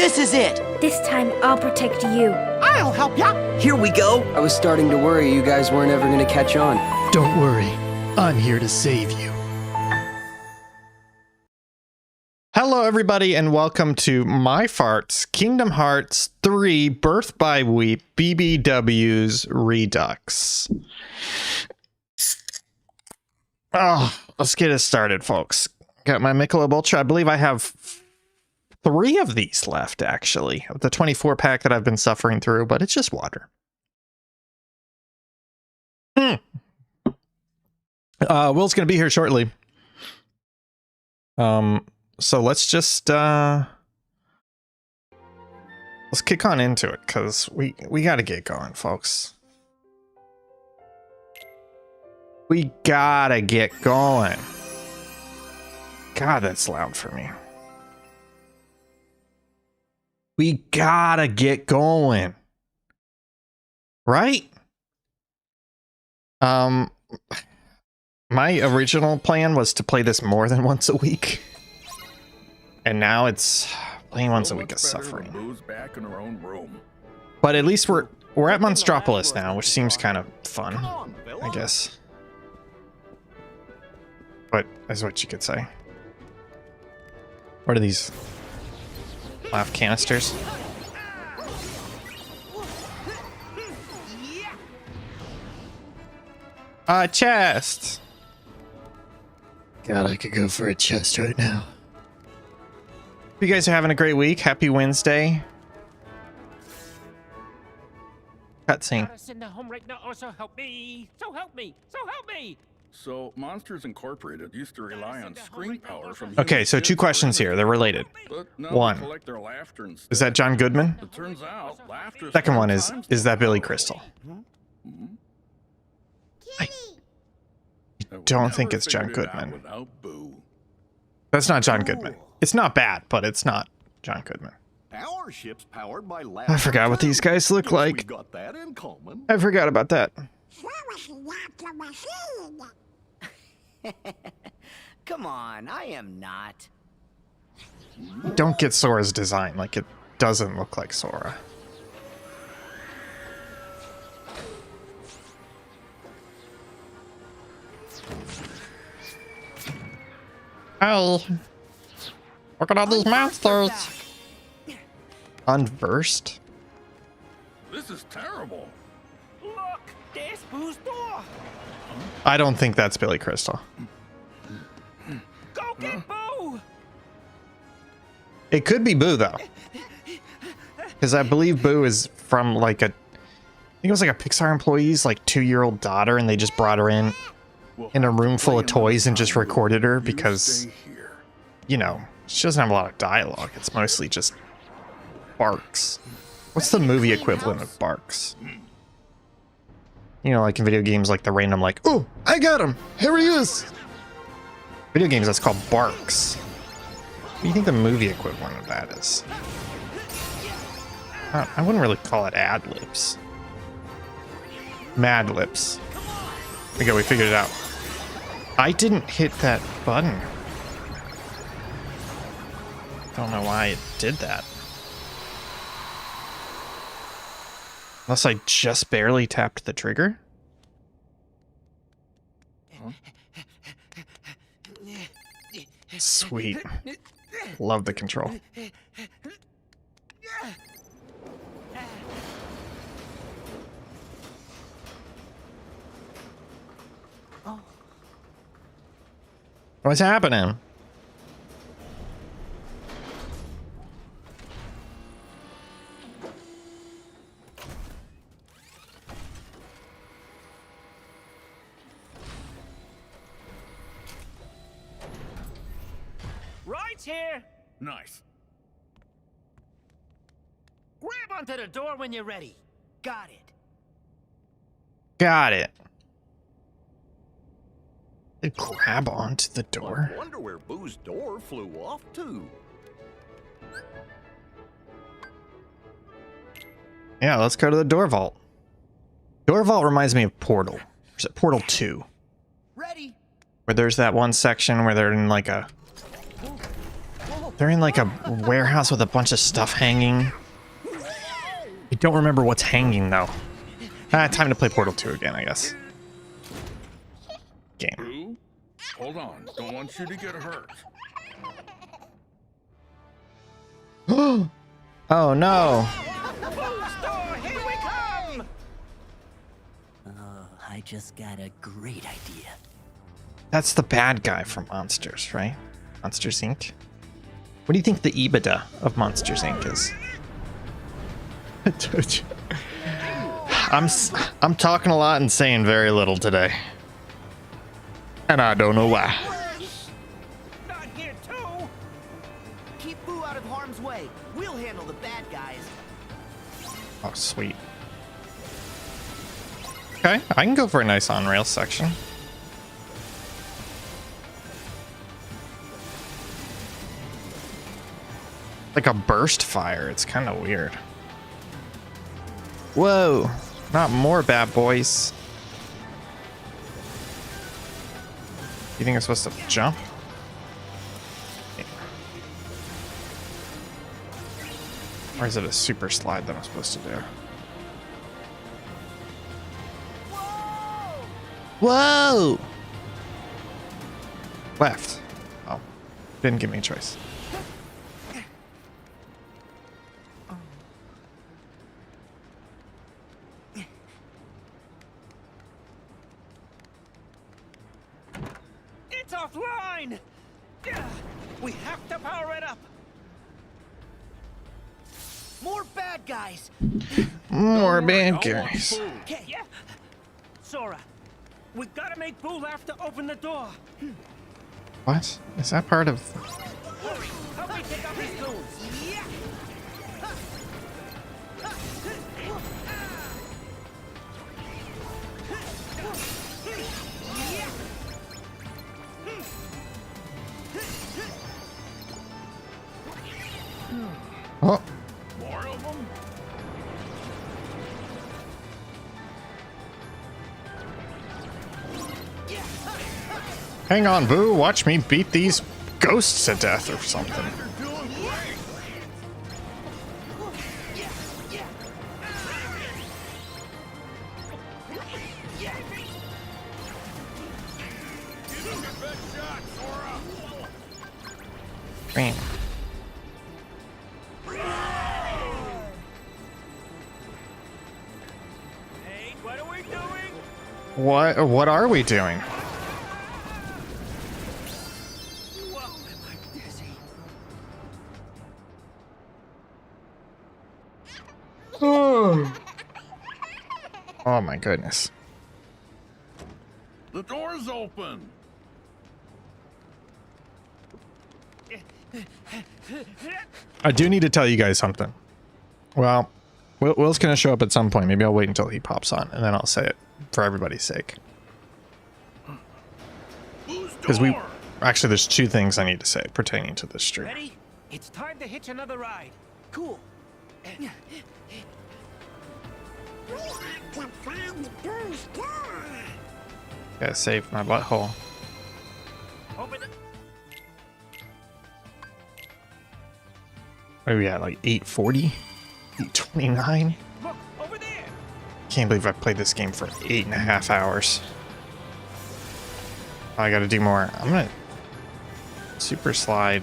This is it. This time I'll protect you. I'll help ya. Here we go. I was starting to worry you guys weren't ever gonna catch on. Don't worry, I'm here to save you. Hello everybody and welcome to My Farts Kingdom Hearts 3 Birth by Weep BBW's Redux. Oh, let's get it started, folks. Got my Michelob Ultra. I believe I have 3 of these left, actually. The 24 pack that I've been suffering through, but it's just water. Will's going to be here shortly. So let's just, let's kick on into it, because we got to get going, folks. We gotta get going. God, that's loud for me. We gotta get going. Right? My original plan was to play this more than once a week. And now it's playing once a week is suffering. But at least we're at Monstropolis now, which seems kind of fun, I guess. But is what you could say. What are these? Laugh canisters? Chest! God, I could go for a chest right now. You guys are having a great week. Happy Wednesday. Cutscene. So, Monsters Incorporated used to rely on screen power from... Okay, so 2 questions here. They're related. One, is that John Goodman? It turns out, Second one is that Billy Crystal? I don't think it's John Goodman. That's not John Goodman. It's not bad, but it's not John Goodman. Our ship's powered by I forgot what these guys look like. I forgot about that. Come on, I am not. Don't get Sora's design. Like, it doesn't look like Sora. Hey! Look at all these monsters! Unversed? This is terrible. Look, there's Boo's door. I don't think that's Billy Crystal. Go get Boo! It could be Boo, though. Because I believe Boo is from, like, I think it was like a Pixar employee's, like, 2-year-old daughter, and they just brought her in a room full of toys and just recorded her because, you know, she doesn't have a lot of dialogue. It's mostly just barks. What's the movie equivalent of barks? You know, like in video games, like the random, like, oh, I got him! Here he is! Video games, that's called barks. What do you think the movie equivalent of that is? I wouldn't really call it ad-libs. Mad Lips. There we go, we figured it out. I didn't hit that button. Don't know why it did that. Unless I just barely tapped the trigger? Sweet. Love the control. What's happening? Right here. Nice. Grab onto the door when you're ready. Got it. Got it. Grab onto the door. I wonder where Boo's door flew off to. Yeah, let's go to the door vault. Door vault reminds me of Portal. Or is it Portal 2? Ready. Where there's that one section where they're in like a... Whoa. They're in like a warehouse with a bunch of stuff hanging. I don't remember what's hanging though. Time to play Portal 2 again, I guess. Game. Boo? Hold on. Don't want you to get hurt. Oh no. Here we come! I just got a great idea. That's the bad guy from Monsters, right? Monsters Inc. What do you think the EBITDA of Monsters Inc. is? I'm talking a lot and saying very little today. And I don't know why. Not here too! Keep Boo out of harm's way. We'll handle the bad guys. Oh, sweet. Okay, I can go for a nice on-rail section. Like a burst fire. It's kind of weird. Whoa, not more bad boys. You think I'm supposed to jump? Or is it a super slide that I'm supposed to do? Whoa! Left. Oh, didn't give me a choice. It's offline! We have to power it up! More bad guys. More bad I want guys. Boo. Okay, yeah. Sora, we gotta make Boo laugh to open the door. What? Is that part of... Hurry, help me take out these goons. Yeah. Oh, More of them? hang on, Boo. Watch me beat these ghosts to death or something. You're doing great. Give him your best shot, Sora. Bam. Hey, what are we doing? What are we doing? Whoa, am I dizzy? Oh my goodness. The door's open. I do need to tell you guys something. Well, Will's gonna show up at some point. Maybe I'll wait until he pops on, and then I'll say it for everybody's sake. Who's Because actually, there's two things I need to say pertaining to this stream. Ready? It's time to hitch another ride. Cool. Gotta save my butthole. Open it. What are we at? Like 840? 829? Look, over there. Can't believe I played this game for 8.5 hours. I gotta do more. I'm gonna super slide.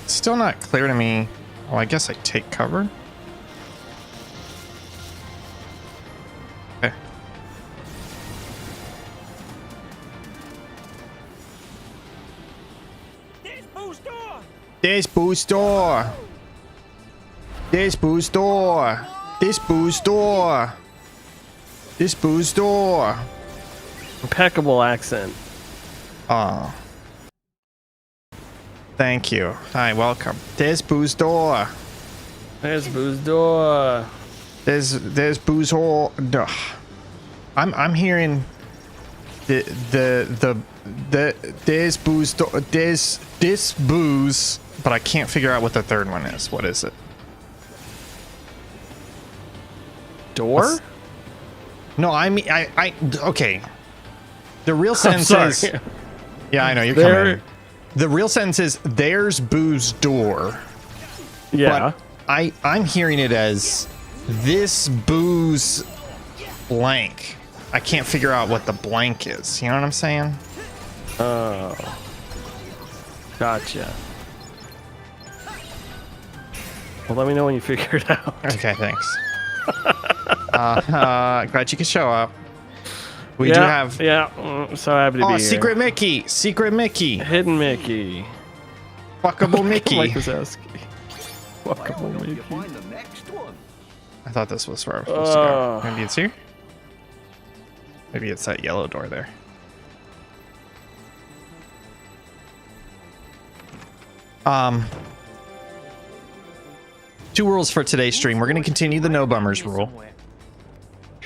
It's still not clear to me. Oh, I guess I take cover. Okay. There's Boo's door. There's Boo's door. There's Boo's door. This Boo's door. This Boo's door. Impeccable accent. Oh. Thank you. Hi, welcome. There's Boo's door. There's Boo's door. There's Boo's hole. Duh. I'm hearing the there's Boo's door. There's this Boo's, but I can't figure out what the third one is. What is it? Door? No, I mean I okay. The real sentence sorry. is... Yeah, I know, you're There- coming. The real sentence is, there's Boo's door. Yeah. But I'm hearing it as, this Boo's blank. I can't figure out what the blank is. You know what I'm saying? Oh. Gotcha. Well, let me know when you figure it out. Okay, thanks. Glad you could show up. We do have... Yeah, so happy to be Oh, here. Secret Mickey! Secret Mickey! Hidden Mickey. Fuckable Mickey! Mike Wazowski. Fuckable Till you Mickey. find the next one. I thought this was where I was supposed to go. Maybe it's here? Maybe it's that yellow door there. Two rules for today's stream. We're going to continue the no bummers rule.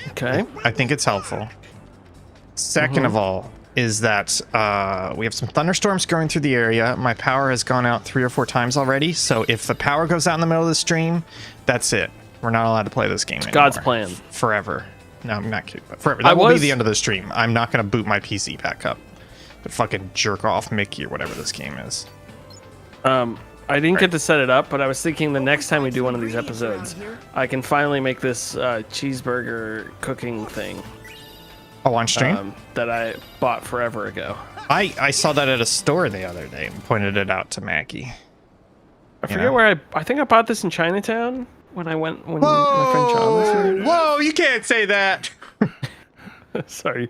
Okay. I think it's helpful. Second of all, is that we have some thunderstorms going through the area. My power has gone out 3 or 4 times already. So if the power goes out in the middle of the stream, that's it. We're not allowed to play this game anymore. God's plan. Forever. No, I'm not kidding. But forever. That will be the end of the stream. I'm not going to boot my PC back up. But fucking jerk off Mickey or whatever this game is. I didn't get to set it up, but I was thinking the next time we do one of these episodes, I can finally make this cheeseburger cooking thing Oh, on stream? that I bought forever ago. I saw that at a store the other day and pointed it out to Maggie. I forget where I think I bought this in Chinatown when my friend John was here. Whoa, you can't say that. Sorry.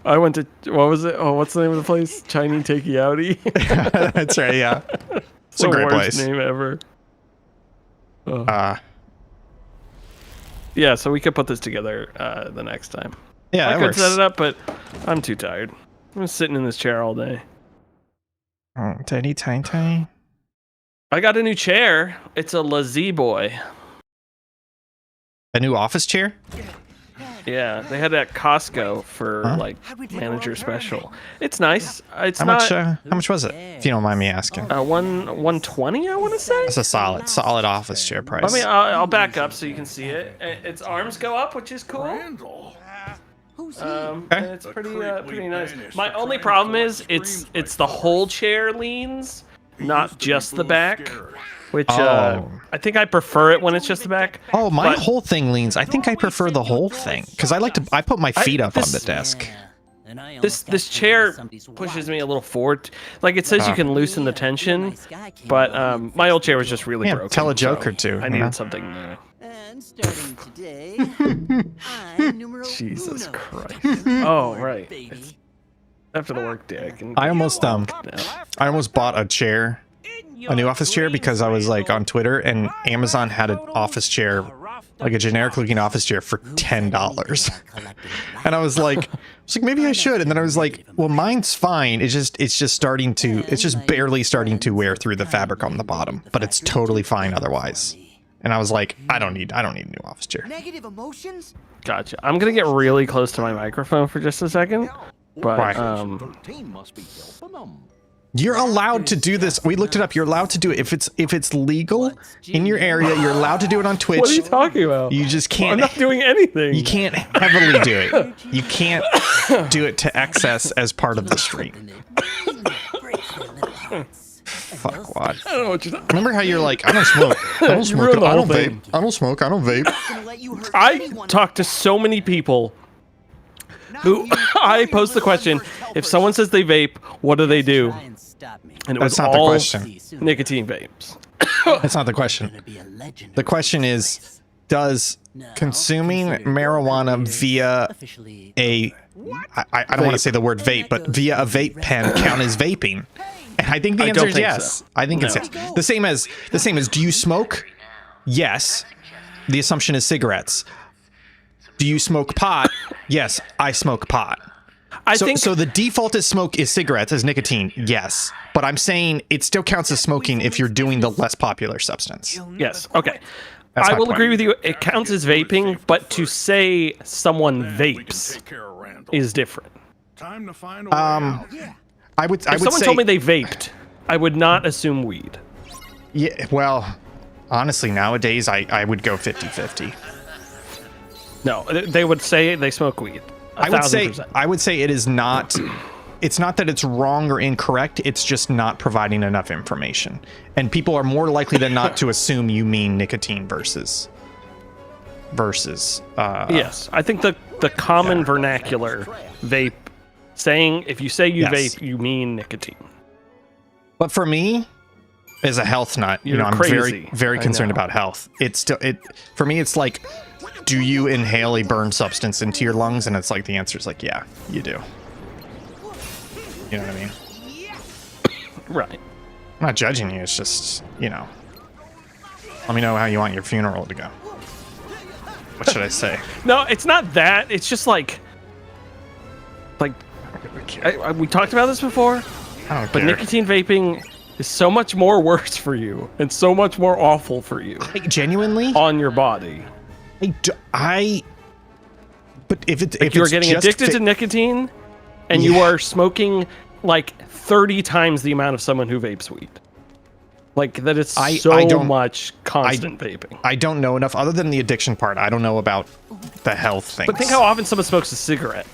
I went to, what was it? Oh, what's the name of the place? Chinese Takey Outie. That's right, yeah. It's a the great worst place. name ever. Yeah, so we could put this together the next time. Yeah, I that could works. set it up, but I'm too tired. I'm sitting in this chair all day. Oh, tiny, tiny, tiny. I got a new chair. It's a Lazy Boy. A new office chair? Yeah, they had it at Costco for like manager special. It's nice. It's How not much was it? If you don't mind me asking. 120, I want to say. It's a solid office chair price. I mean, I'll back up so you can see it. Its arms go up, which is cool. Randall. And it's pretty nice. My only problem is it's the whole chair leans, not just the back. Which I think I prefer it when it's just the back. Oh, my but whole thing leans. I think I prefer the whole thing because I put my feet up on the desk. This chair pushes me a little forward. Like it says you can loosen the tension, but my old chair was just really Yeah, broken. tell a joke so or two, I you needed know? something new. And starting today, I'm numero Jesus uno. Christ. Oh, right. It's after the work day. I almost bought a chair, a new office chair, because I was like on Twitter and Amazon had an office chair, like a generic looking office chair for $10. And I was like maybe I should. And then I was like, well, mine's fine. It's just barely starting to wear through the fabric on the bottom, but it's totally fine otherwise. And I was like, I don't need a new office chair. Negative emotions? Gotcha. I'm gonna get really close to my microphone for just a second. But Right. 13 must be helping them. You're allowed to do this. We looked it up. You're allowed to do it if it's legal in your area. You're allowed to do it on Twitch. what are you talking about? You just I'm can't. not doing anything. You can't heavily do it. You can't do it to excess as part of the stream. Fuck what? I don't know what you're talking. Remember how you're like, I don't smoke. I don't You smoke. ruined the I don't whole vape. thing. I don't smoke. I don't vape. Gonna let you hurt I anyone. talk to so many people Not who you. I posed the question: if someone says they vape, what do they do? And it That's was not the all question. nicotine vapes. That's not the question. The question is, does consuming marijuana via I don't want to say the word vape, but via a vape pen count as vaping? And I think the I answer don't is think yes. so. I think it's No. yes. The same as do you smoke? Yes. The assumption is cigarettes. Do you smoke pot? Yes, I smoke pot. I think So the default is smoke is cigarettes as nicotine. Yes. But I'm saying it still counts as smoking if you're doing the less popular substance. yes. Okay. That's I my will point. agree with you. It counts as vaping, but to say someone We can vapes take care of Randall. is different. Time to find a way out. I would If someone say told me they vaped, I would not assume weed. yeah, well, honestly nowadays I would go 50-50. No, they would say they smoke weed. I would say it is not. It's not that it's wrong or incorrect. It's just not providing enough information, and people are more likely than not to assume you mean nicotine versus. Yes, I think the common vernacular vape saying if you say you vape, you mean nicotine. But for me, as a health nut, I'm crazy. very concerned about health. For me, it's like, do you inhale a burned substance into your lungs? And it's like the answer is like, yeah, you do. You know what I mean? Right. I'm not judging you. It's just, let me know how you want your funeral to go. What should I say? No, it's not that. It's just like we talked about this before. I don't but care. nicotine vaping is so much more worse for you and so much more awful for you. Like, genuinely? On your body. But if you're getting addicted to nicotine and you are smoking like 30 times the amount of someone who vapes weed. Like that is so much constant vaping. I don't know enough other than the addiction part. I don't know about the health things. But think how often someone smokes a cigarette.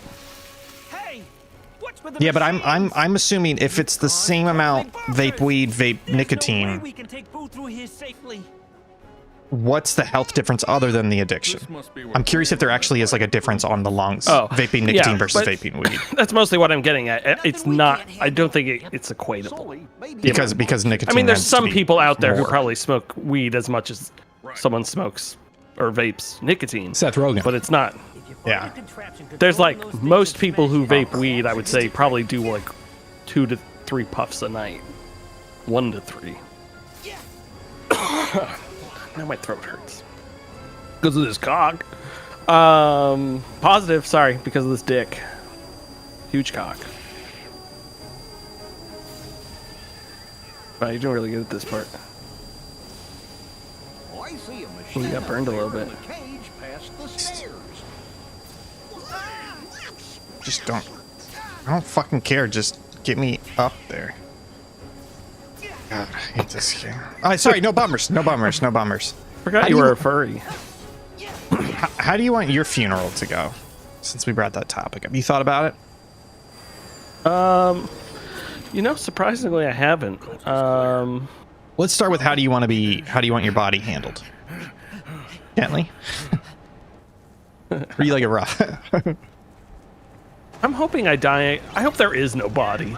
Yeah, but I'm assuming if it's the same amount vape weed, vape nicotine, what's the health difference other than the addiction? I'm curious if there actually is like a difference on the lungs, vaping nicotine versus vaping weed. That's mostly what I'm getting at. It's not. I don't think it's equatable. Because nicotine. I mean, there's some people out there who probably smoke weed as much as someone smokes or vapes nicotine. Seth Rogen. But it's not. Yeah. There's like most people who vape weed, I would say, probably do like 2 to 3 puffs a night. 1 to 3. Now my throat hurts because of this cock. Positive, sorry, because of this dick. Huge cock. Wow, you're doing really good at this part. You got burned a little bit. Just I don't fucking care. Just get me up there. God, I hate this game. Oh, sorry, no bummers. Forgot you were a furry. How do you want your funeral to go? Since we brought that topic up, you thought about it? Surprisingly, I haven't. Let's start with how do you want your body handled? Gently. Or you like it rough? I'm hoping I die. I hope there is no body.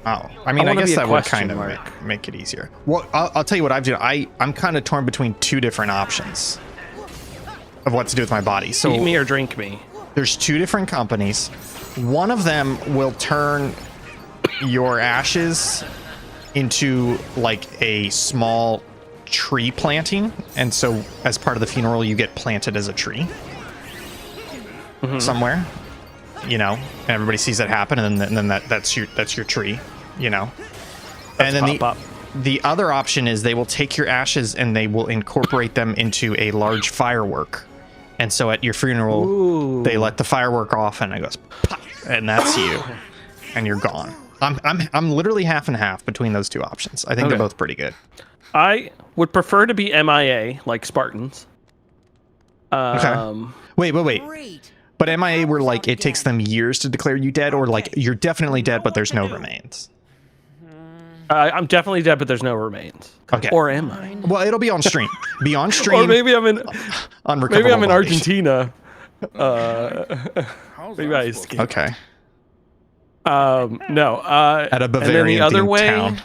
Oh, I mean, I guess that would kind of make it easier. Well, I'll tell you what I've done. I'm kind of torn between 2 different options of what to do with my body. So eat me or drink me. There's 2 different companies. One of them will turn your ashes into like a small tree planting, and so as part of the funeral, you get planted as a tree somewhere. And everybody sees that happen, and then that's your tree. And then the other option is they will take your ashes and they will incorporate them into a large firework. And so at your funeral, they let the firework off and it goes pop, and that's you, and you're gone. I'm literally half and half between those 2 options. I think they're both pretty good. I would prefer to be MIA like Spartans. Okay. Wait. But MIA were like it takes them years to declare you dead, or like you're definitely dead but there's no remains. I'm definitely dead, but there's no remains. Okay. Or am I? Well, it'll be on stream. Or maybe I'm in. Maybe I'm in Argentina. Maybe I escaped. Okay. No. At a Bavarian town.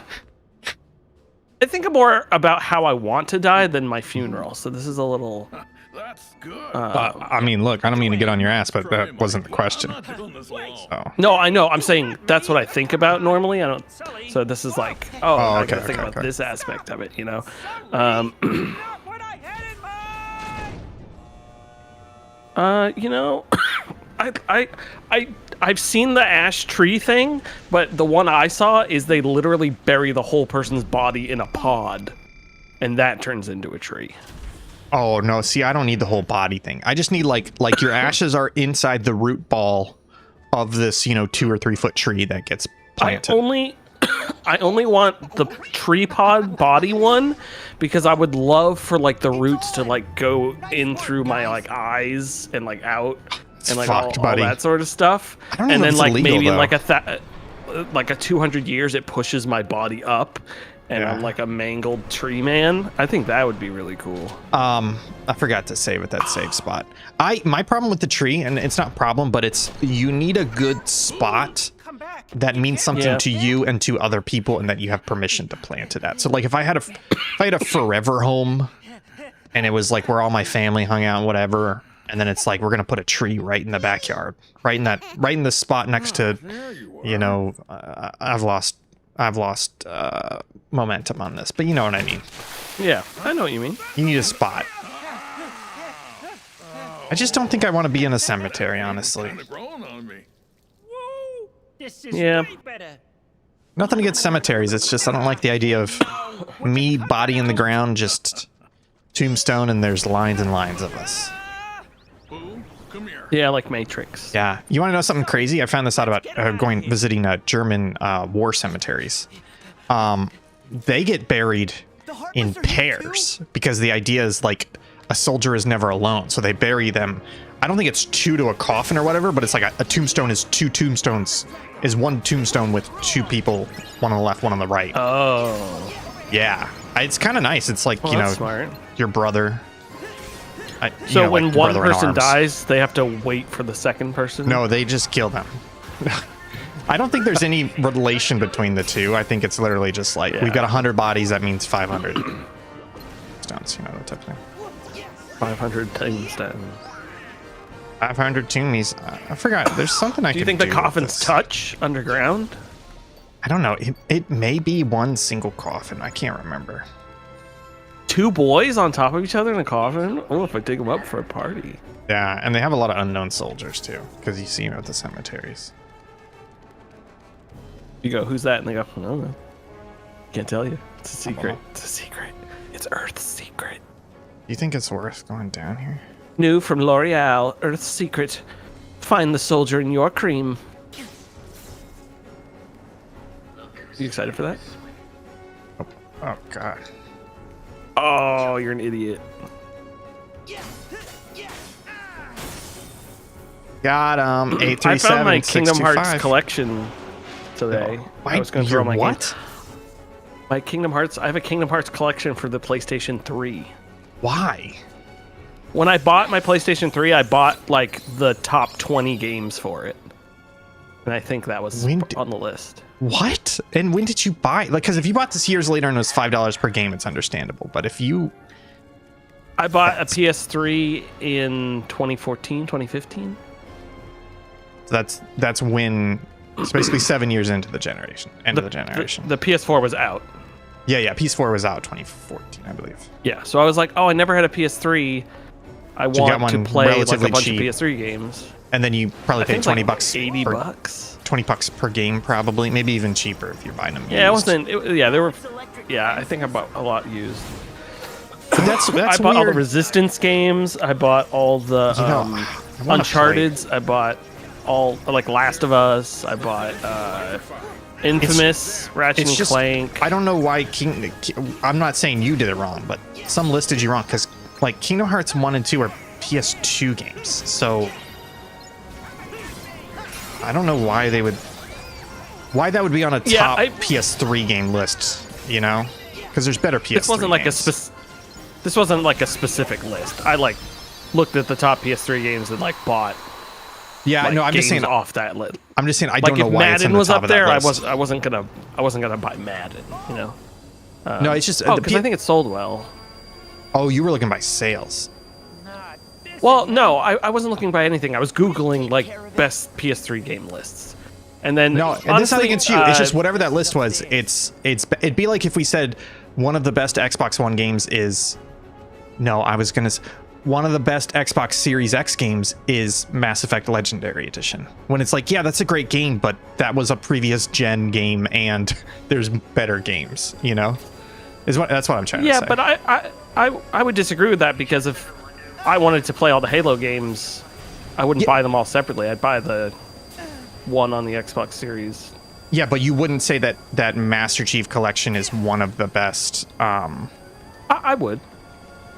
I think more about how I want to die than my funeral. So this is a little. That's good. I mean, look, I don't mean to get on your ass, but that wasn't the question. So. No, I know. I'm saying that's what I think about normally. I don't. So this is like, I gotta think about this aspect of it, I've seen the ash tree thing, but the one I saw is they literally bury the whole person's body in a pod, and that turns into a tree. Oh no! See, I don't need the whole body thing. I just need like your ashes are inside the root ball of this, 2 or 3 foot tree that gets planted. I only want the tree pod body one because I would love for like the roots to like go in through my like eyes and like out. and like fucked, all buddy. that sort of stuff. I don't know And if then it's like illegal, maybe in though. like a 200 years, it pushes my body up, and I'm like a mangled tree man. I think that would be really cool. I forgot to save at that save spot. My problem with the tree, and it's not a problem, but it's you need a good spot that means something to you and to other people, and that you have permission to plant it at. So like if I had a forever home, and it was like where all my family hung out and whatever, and then it's like we're gonna put a tree right in the backyard, right in the spot next to, you know, I've lost momentum on this, but you know what I mean. Yeah, I know what you mean. You need a spot. I just don't think I want to be in a cemetery, honestly. This is Yeah. way better. Nothing against cemeteries. It's just I don't like the idea of me, body in the ground, just tombstone, and there's lines and lines of us. Yeah, like Matrix. Yeah. You want to know something crazy? I found this out about visiting German war cemeteries. They get buried in pairs because the idea is like a soldier is never alone, so they bury them. I don't think it's 2 to a coffin or whatever, but it's like a tombstone is 2 tombstones, is 1 tombstone with 2 people, one on the left, one on the right. Oh. Yeah. It's kind of nice. It's like, Well, you know, that's smart. your brother. So when like one brother in person arms. dies, they have to wait for the second person? No, they just kill them. I don't think there's any relation between the two. I think it's literally just like, we've got 100 bodies, that means 500 stones, you know, that type of thing. 500 times down. 500 tombs. I forgot. There's something I Do you could think the with coffins this. touch underground? I don't know. It may be one single coffin. I can't remember. 2 boys on top of each other in a coffin? Oh, if I dig them up for a party. Yeah, and they have a lot of unknown soldiers too, because you see them at the cemeteries. You go, who's that? And they go, I don't know. Can't tell you. It's a secret. It's a secret. It's Earth's secret. You think it's worth going down here? New from L'Oreal, Earth's secret. Find the soldier in your cream. You excited for that? Oh God. Oh, you're an idiot. Got him. 837. I found my Kingdom Hearts 625. collection today. I was going through all my games. My Kingdom Hearts. I have a Kingdom Hearts collection for the PlayStation 3. Why? When I bought my PlayStation 3, I bought like the top 20 games for it. And I think that was on the list. What? And when did you buy? Like, because if you bought this years later and it was $5 per game, it's understandable. But if you... I bought a PS3 in 2014, 2015. That's when... It's basically 7 years into the generation. End of the generation. The PS4 was out. Yeah. PS4 was out 2014, I believe. Yeah, so I was like, oh, I never had a PS3. I So you got want to one play like a relatively bunch cheap. of PS3 games. And then you probably I think paid 20 like bucks. 80 per, bucks. 20 bucks per game, probably. Maybe even cheaper if you're buying them Yeah, used. there were. Yeah, I think I bought a lot used. But that's I bought all the weird. Resistance games. I bought all the You know, I wanna Uncharted's. I bought all like Last of Us. I bought Infamous, Ratchet and Clank. I don't know why I'm not saying you did it wrong, but some listed you wrong because like Kingdom Hearts 1 and 2 are PS2 games. So I don't know why that would be on a top PS3 game list, you know? Because there's better PS3 This wasn't like games. This wasn't like a specific list. I like looked at the top PS3 games and like bought. Yeah, like, no, I'm just games saying off that list. I'm just saying I Like don't know if why it's on Madden the was top up of that there, list. I wasn't gonna buy Madden. You know. No, it's just because I think it sold well. Oh, you were looking by sales. Well, no, I wasn't looking by anything. I was Googling like best PS3 game lists, and then No, and this is nothing against you. It's just uh, whatever that list was. It'd be like if we said one of the best Xbox One games is. No, I was gonna. One of the best Xbox Series X games is Mass Effect Legendary Edition. When it's like, yeah, that's a great game, but that was a previous gen game, and there's better games. You know, that's what I'm trying to say. Yeah, but I would disagree with that because if I wanted to play all the Halo games, I wouldn't buy them all separately. I'd buy the one on the Xbox Series. Yeah, but you wouldn't say that Master Chief Collection is one of the best. I would,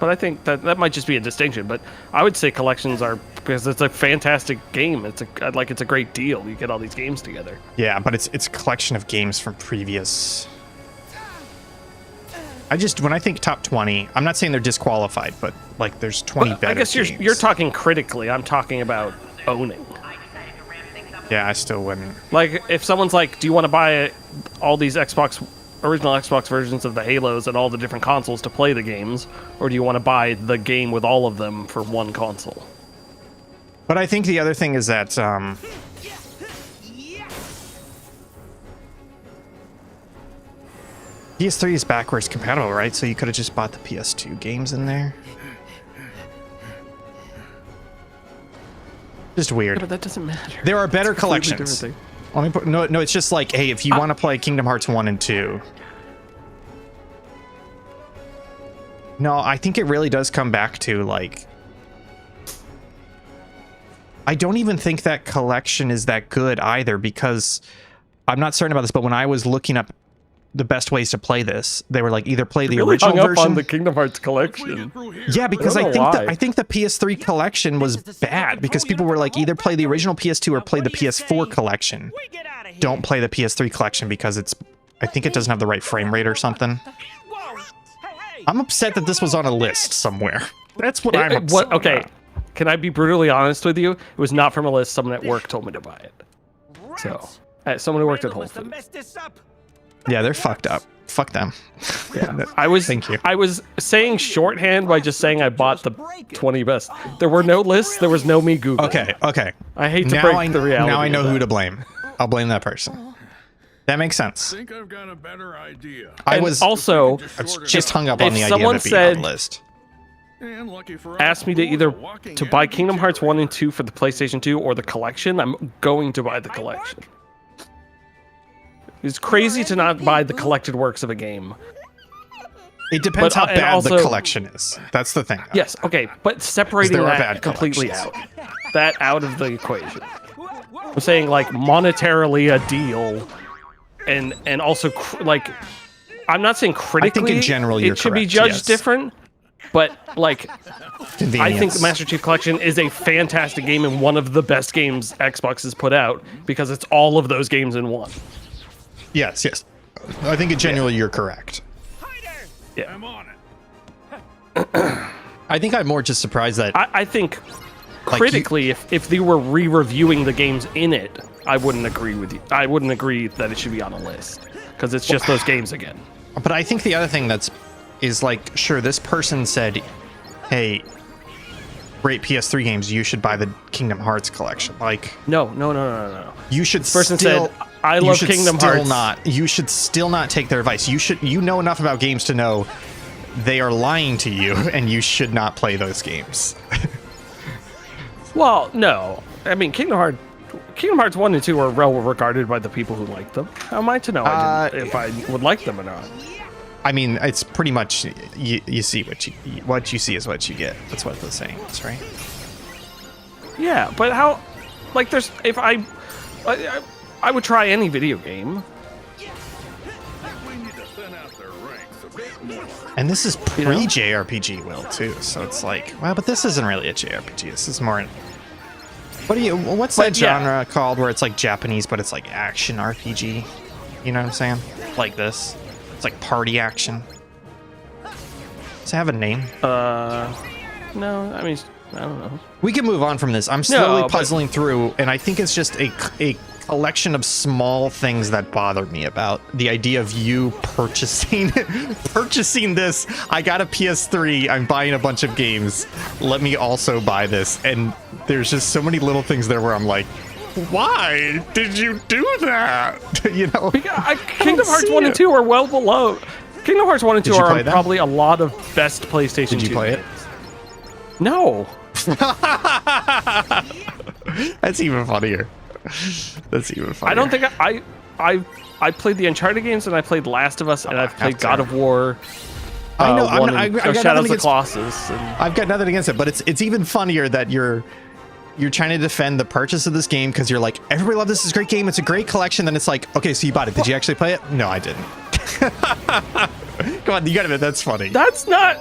but I think that might just be a distinction. But I would say collections are, because it's a fantastic game. It's a great deal. You get all these games together. Yeah, but it's a collection of games from previous. When I think top 20, I'm not saying they're disqualified, but like there's 20 better. I guess games. you're talking critically. I'm talking about owning. Yeah, I still wouldn't. Like if someone's like, "Do you want to buy all these original Xbox versions of the Halos and all the different consoles to play the games, or do you want to buy the game with all of them for one console?" But I think the other thing is that PS3 is backwards compatible, right? So you could have just bought the PS2 games in there. Just weird. Yeah, but that doesn't matter. There are better It's a completely collections. different thing. Let me put no. It's just like, hey, if you want to play Kingdom Hearts 1 and 2. No, I think it really does come back to like. I don't even think that collection is that good either, because I'm not certain about this, but when I was looking up the best ways to play this, they were like either play the really original hung up version. on the Kingdom Hearts collection. Yeah, because I don't know I think the PS3 collection was bad because people were like either play the original PS2 or play the PS4 collection. We get out of here. Don't play the PS3 collection because I think it doesn't have the right frame rate or something. Whoa. Hey. I'm upset that this was on a list somewhere. That's what I'm upset Okay, about. can I be brutally honest with you? It was not from a list. Someone at work told me to buy it. So, someone who worked at Whole Must have Foods. messed this up. Yeah, they're fucked up. Fuck them. Yeah. Thank you. I was saying shorthand by just saying I bought the 20 best. There were no lists. There was no me Google. Okay. I hate to Now break the reality. Now I know of who that. to blame. I'll blame that person. That makes sense. I think I've got a better idea. I And was also, just hung up on if the idea someone of it being on said- the list. And lucky for us, asked me to Boo's either a walking to buy empty Kingdom Hearts chair. 1 and 2 for the PlayStation 2 or the collection, I'm going to buy the collection. It's crazy to not buy the collected works of a game. It depends But, how and bad the also- collection is. That's the thing. Yes, okay, but separating there are that bad completely collections. out. That out of the equation. I'm saying like monetarily a deal, and also like, I'm not saying critically. in general you're it should be correct, judged yes. different, but like, I think the Convenience. Master Chief Collection is a fantastic game and one of the best games Xbox has put out because it's all of those games in one. Yes. I think in general you're correct. Yeah, I'm on it. I think I'm more just surprised that I think Like, critically, if they were re-reviewing the games in it, I wouldn't agree with you. I wouldn't agree that it should be on a list because it's just those games again. But I think the other thing is like, sure, this person said, hey, great PS3 games, you should buy the Kingdom Hearts collection. Like, No. you should Person still, said, I love Kingdom Hearts. You should still not take their advice. You know enough about games to know they are lying to you and you should not play those games. Well, no. I mean, Kingdom Hearts 1 and 2 are well regarded by the people who like them. How am I to know if I would like them or not? I mean, it's pretty much you see what you see is what you get. That's what the saying is, right? Yeah, but how? Like, there's if I would try any video game. We need to thin out their ranks a bit more. And this is pre-JRPG, Will, too. So it's like, well, but this isn't really a JRPG. This is more. What's that genre called where it's like Japanese, but it's like action RPG? You know what I'm saying? Like this. It's like party action. Does it have a name? No, I mean, I don't know. We can move on from this. I'm slowly but- puzzling through, and I think it's just a collection of small things that bother me about the idea of you purchasing this. I got a PS3. I'm buying a bunch of games. Let me also buy this. And there's just so many little things there where I'm like, why did you do that? You know, Kingdom Hearts 1 and 2 are well below. Kingdom Hearts 1 and 2 Did you are play on them? probably a lot of best PlayStation 2 Did you play it? games. No. That's even funnier. That's even funnier. I don't think I played the Uncharted games and I played Last of Us and I've played God of War. I know. I got Shadows nothing of against- Colossus. And I've got nothing against it, but it's even funnier that you're trying to defend the purchase of this game because you're like, everybody loved this. It's a great game. It's a great collection. Then it's like, okay, so you bought it. Did you actually play it? No, I didn't. Come on, you gotta admit that's funny. that's not.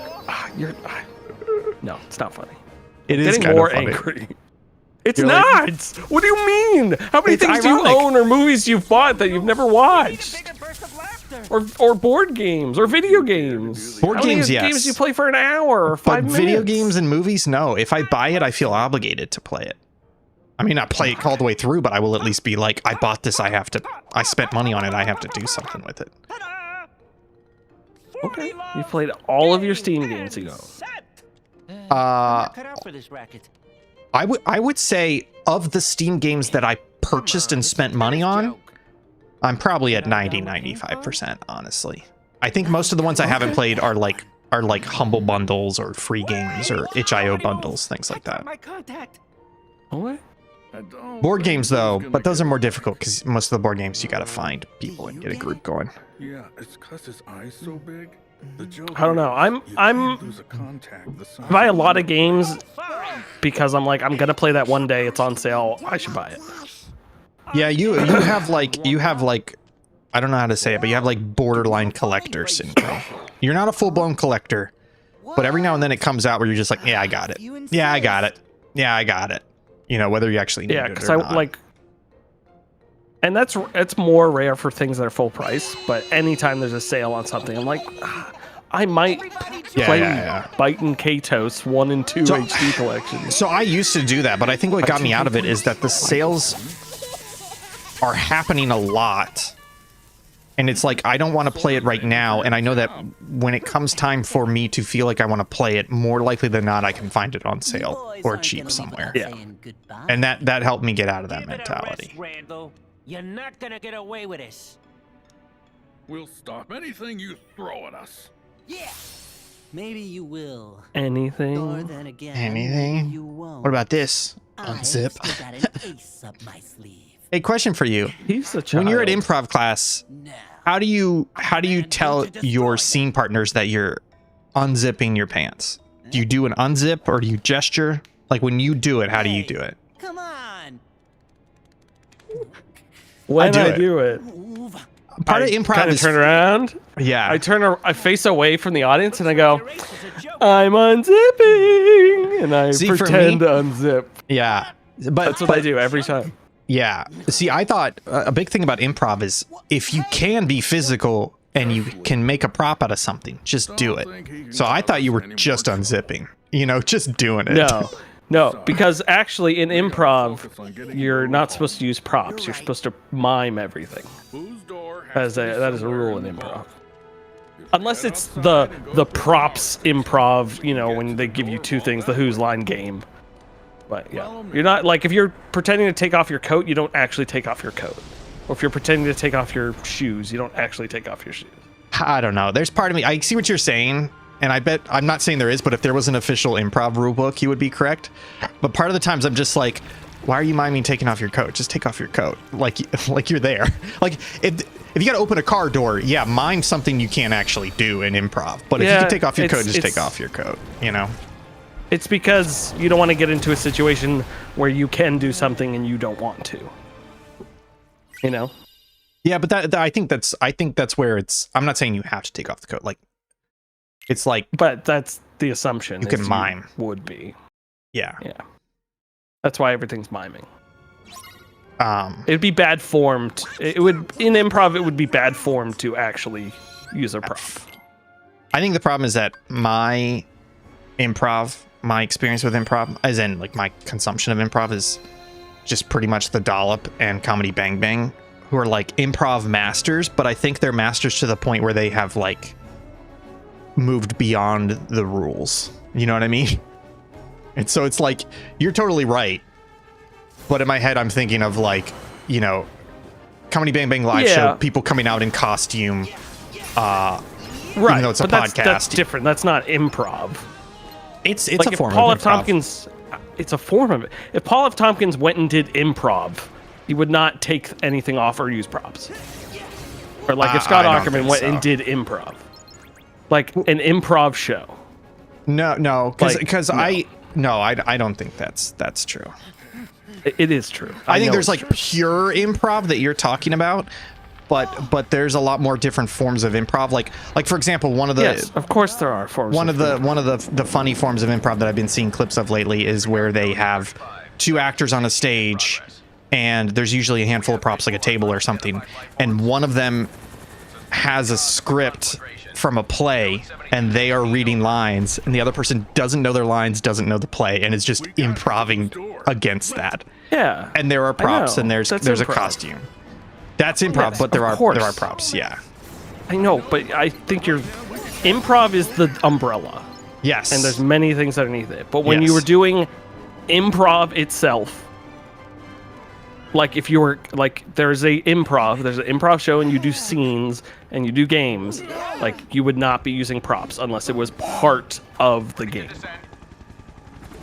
No, it's not funny. It is Getting kind more of funny. angry. It's You're not. like- What do you mean? How many It's things do you ironic. own or movies you've bought that you've never watched? Bigger burst of laughter. Or board games or video games. Board How many games, yes. games you play for an hour or 5 But minutes? video games and movies, no. If I buy it, I feel obligated to play it. I mean, not play it all the way through, but I will at least be like, I bought this, I spent money on it, I have to do something with it. Ta-da! Okay, you played all of your Steam games ago. Cut out for this racket. I would say of the Steam games that I purchased and spent money on, I'm probably at 90-95%, honestly. I think most of the ones I haven't played are like humble bundles or free games or itch.io bundles, things like that. My contact. What? Board games though, but those are more difficult because most of the board games you gotta find people and get a group going. Yeah, it's cause his eyes so big. The joke I don't know. is, you I'm can't lose a contact the size I buy a of lot your of games Fine. because I'm like, I'm gonna play that one day. It's on sale. I should buy it. Yeah, you have like I don't know how to say it, but you have like borderline collector syndrome. You're not a full-blown collector, but every now and then it comes out where you're just like, yeah, I got it. Yeah, I got it. Yeah, I got it. You know, whether you actually need Yeah, it because or I not. like, and it's more rare for things that are full price. But anytime there's a sale on something, I'm like, I might play Biting Katos 1 and 2 So- HD collection. So I used to do that, but I think what got me out of it is that the sales are happening a lot. And it's like, I don't want to play it right now. And I know that when it comes time for me to feel like I want to play it, more likely than not, I can find it on sale or cheap somewhere. Yeah. And that helped me get out of that Give it a mentality. rest, Randall. You're not gonna get away with this. We'll stop anything you throw at us. Yeah. Maybe you will. Or Anything? then again, Anything? you won't. What about this? I've Unzip. still got an ace up my sleeve. Hey, question for you. He's a child. When you're at improv class, Now. how do you tell your scene partners that you're unzipping your pants? Do you do an unzip or do you gesture? Like when you do it, how do you do it? Come on. when I I do do it, Move. Part of I improv kinda is turn around. yeah. I face away from the audience and I go, I'm unzipping, and I See, for pretend me- to unzip. Yeah, but That's what I do every time. Yeah. See, I thought a big thing about improv is if you can be physical and you can make a prop out of something, just do it. So I thought you were just unzipping, you know, just doing it. No, because actually in improv, you're not supposed to use props. You're supposed to mime everything. Whose door That has is a rule in improv. Unless it's the props improv, you know, when they give you two things, the Who's Line game. But yeah, you're not like if you're pretending to take off your coat, you don't actually take off your coat. Or if you're pretending to take off your shoes, you don't actually take off your shoes. I don't know. There's part of me, I see what you're saying, and I bet, I'm not saying there is, but if there was an official improv rule book, he would be correct. But part of the times I'm just like, why are you miming taking off your coat? Just take off your coat. Like you're there. Like if you gotta open a car door, yeah, mime something you can't actually do in improv. But if you can take off your coat, just take off your coat, you know? It's because you don't want to get into a situation where you can do something and you don't want to. You know? Yeah, but that I think that's where it's, I'm not saying you have to take off the coat. Like it's like, But that's the assumption. You can is mime. Would be. yeah. Yeah. That's why everything's miming. Um, It'd be bad form. It would in improv. It would be bad form to actually use a prop. I think the problem is that my experience with improv, as in like my consumption of improv, is just pretty much the Dollop and Comedy Bang Bang, who are like improv masters, but I think they're masters to the point where they have like moved beyond the rules. You know what I mean? And so it's like, you're totally right. But in my head, I'm thinking of like, you know, Comedy Bang Bang live show, people coming out in costume. Right. Even though it's a but podcast. That's different. That's not improv. It's Like a if form Paul of F. improv. Tompkins, it's a form of it. If Paul F. Tompkins went and did improv, he would not take anything off or use props. Or like if Scott I don't Ackerman think went so. and did improv, like an improv show. No, because Like, I don't think that's true. It is true. I think know there's it's like true. pure improv that you're talking about, but there's a lot more different forms of improv. Like for example, one of the Yes, of course there are forms. one of the funny forms of improv that I've been seeing clips of lately is where they have two actors on a stage, and there's usually a handful of props, like a table or something, and one of them has a script from a play, and they are reading lines, and the other person doesn't know their lines, doesn't know the play, and is just improving against that. Yeah. And there are props, and there's improv. a costume. That's improv, Yes, but there of are course. props. Yeah. I know, but I think improv is the umbrella. Yes. And there's many things underneath it. But when you Yes. were doing improv itself, like if you were like there's an improv show and you do scenes and you do games, like you would not be using props unless it was part of the game.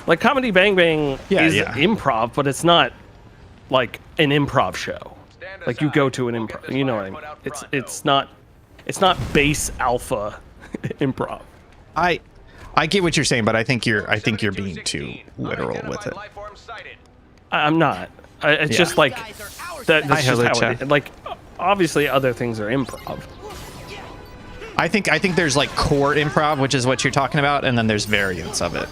Like Comedy Bang Bang is improv, but it's not like an improv show. Like you go to an improv, you know what I mean? It's not base alpha improv. I get what you're saying, but I think you're being too literal with it. I'm not. It's just like that's just how it is. Like obviously other things are improv. I think there's like core improv, which is what you're talking about, and then there's variants of it.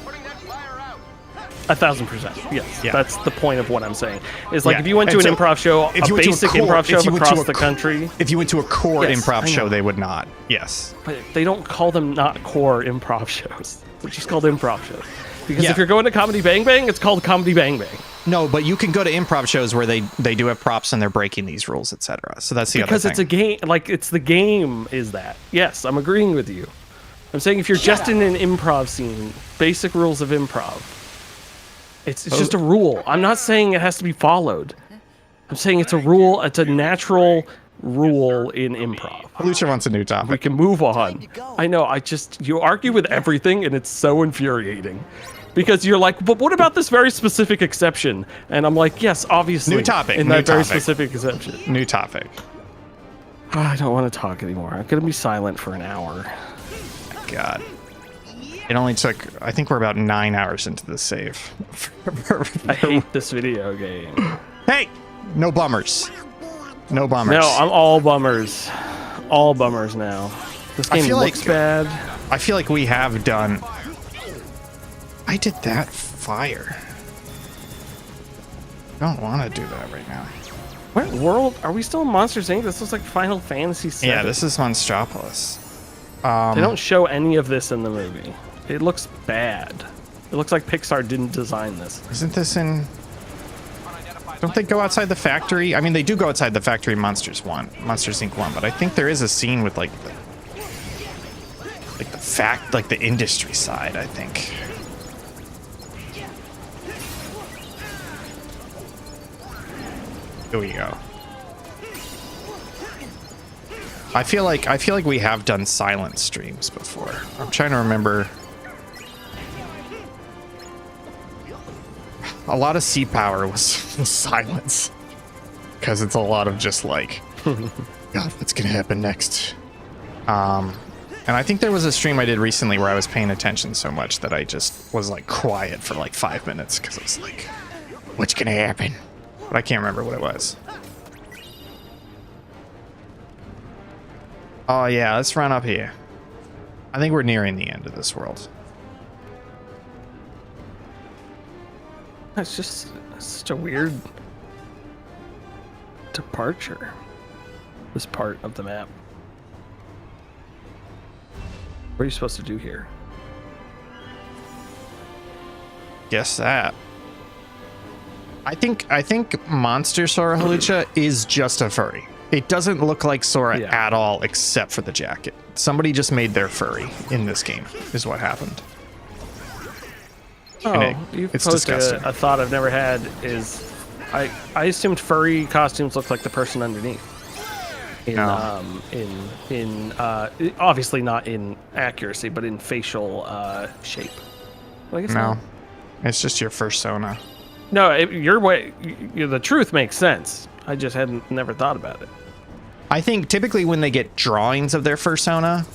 1,000%. Yes, Yeah. that's the point of what I'm saying. Is like Yeah. if you went to And an so improv show, if a you went to a basic core- improv if show you went to across a the co- country, If you went to a core Yes, improv I show, know. they would not. Yes. but they don't call them not core improv shows. They're just called improv shows. Because Yeah. if you're going to Comedy Bang Bang, it's called Comedy Bang Bang. No, but you can go to improv shows where they do have props and they're breaking these rules, etc. So that's the Because other it's a thing. game, like it's the game is that. Yes, I'm agreeing with you. I'm saying if you're just in an improv scene, basic rules of improv, it's just a rule. I'm not saying it has to be followed. I'm saying it's a rule. It's a natural rule in improv. Lucha wants a new We topic. can move on. I know. You argue with everything, and it's so infuriating. Because you're like, but what about this very specific exception? And I'm like, yes, obviously. New topic, In new that very topic. specific exception. New topic. I don't want to talk anymore. I'm going to be silent for an hour. God. It only took, I think we're about 9 hours into the save. I hate this video game. Hey! No bummers. No bummers. No, I'm all bummers. All bummers now. This game feel looks like- bad. I feel like we have done... I did that fire. I don't want to do that right now. What world? Are we still in Monsters, Inc.? This looks like Final Fantasy VII. Yeah, this is Monstropolis. They don't show any of this in the movie. It looks bad. It looks like Pixar didn't design this. Isn't this in... Don't they go outside the factory? I mean, they do go outside the factory in Monsters Inc. 1, but I think there is a scene with like the industry side, I think. Here we go. I feel like we have done silent streams before. I'm trying to remember. A lot of sea power was silence, because it's a lot of just like, God, what's gonna happen next? And I think there was a stream I did recently where I was paying attention so much that I just was like quiet for like 5 minutes because I was like, what's gonna happen? But I can't remember what it was. Oh yeah, let's run up here. I think we're nearing the end of this world. It's just such a weird departure. This part of the map. What are you supposed to do here? Guess that. I think Monster Sora Halucha is just a furry. It doesn't look like Sora at all, except for the jacket. Somebody just made their furry in this game, is what happened. Oh, you it's posed disgusting. a thought I've never had is I assumed furry costumes looked like the person underneath. Obviously not in accuracy, but in facial shape. Well, I guess No, not. it's just your fursona. No, your way. The truth makes sense. I just hadn't never thought about it. I think typically when they get drawings of their fursona,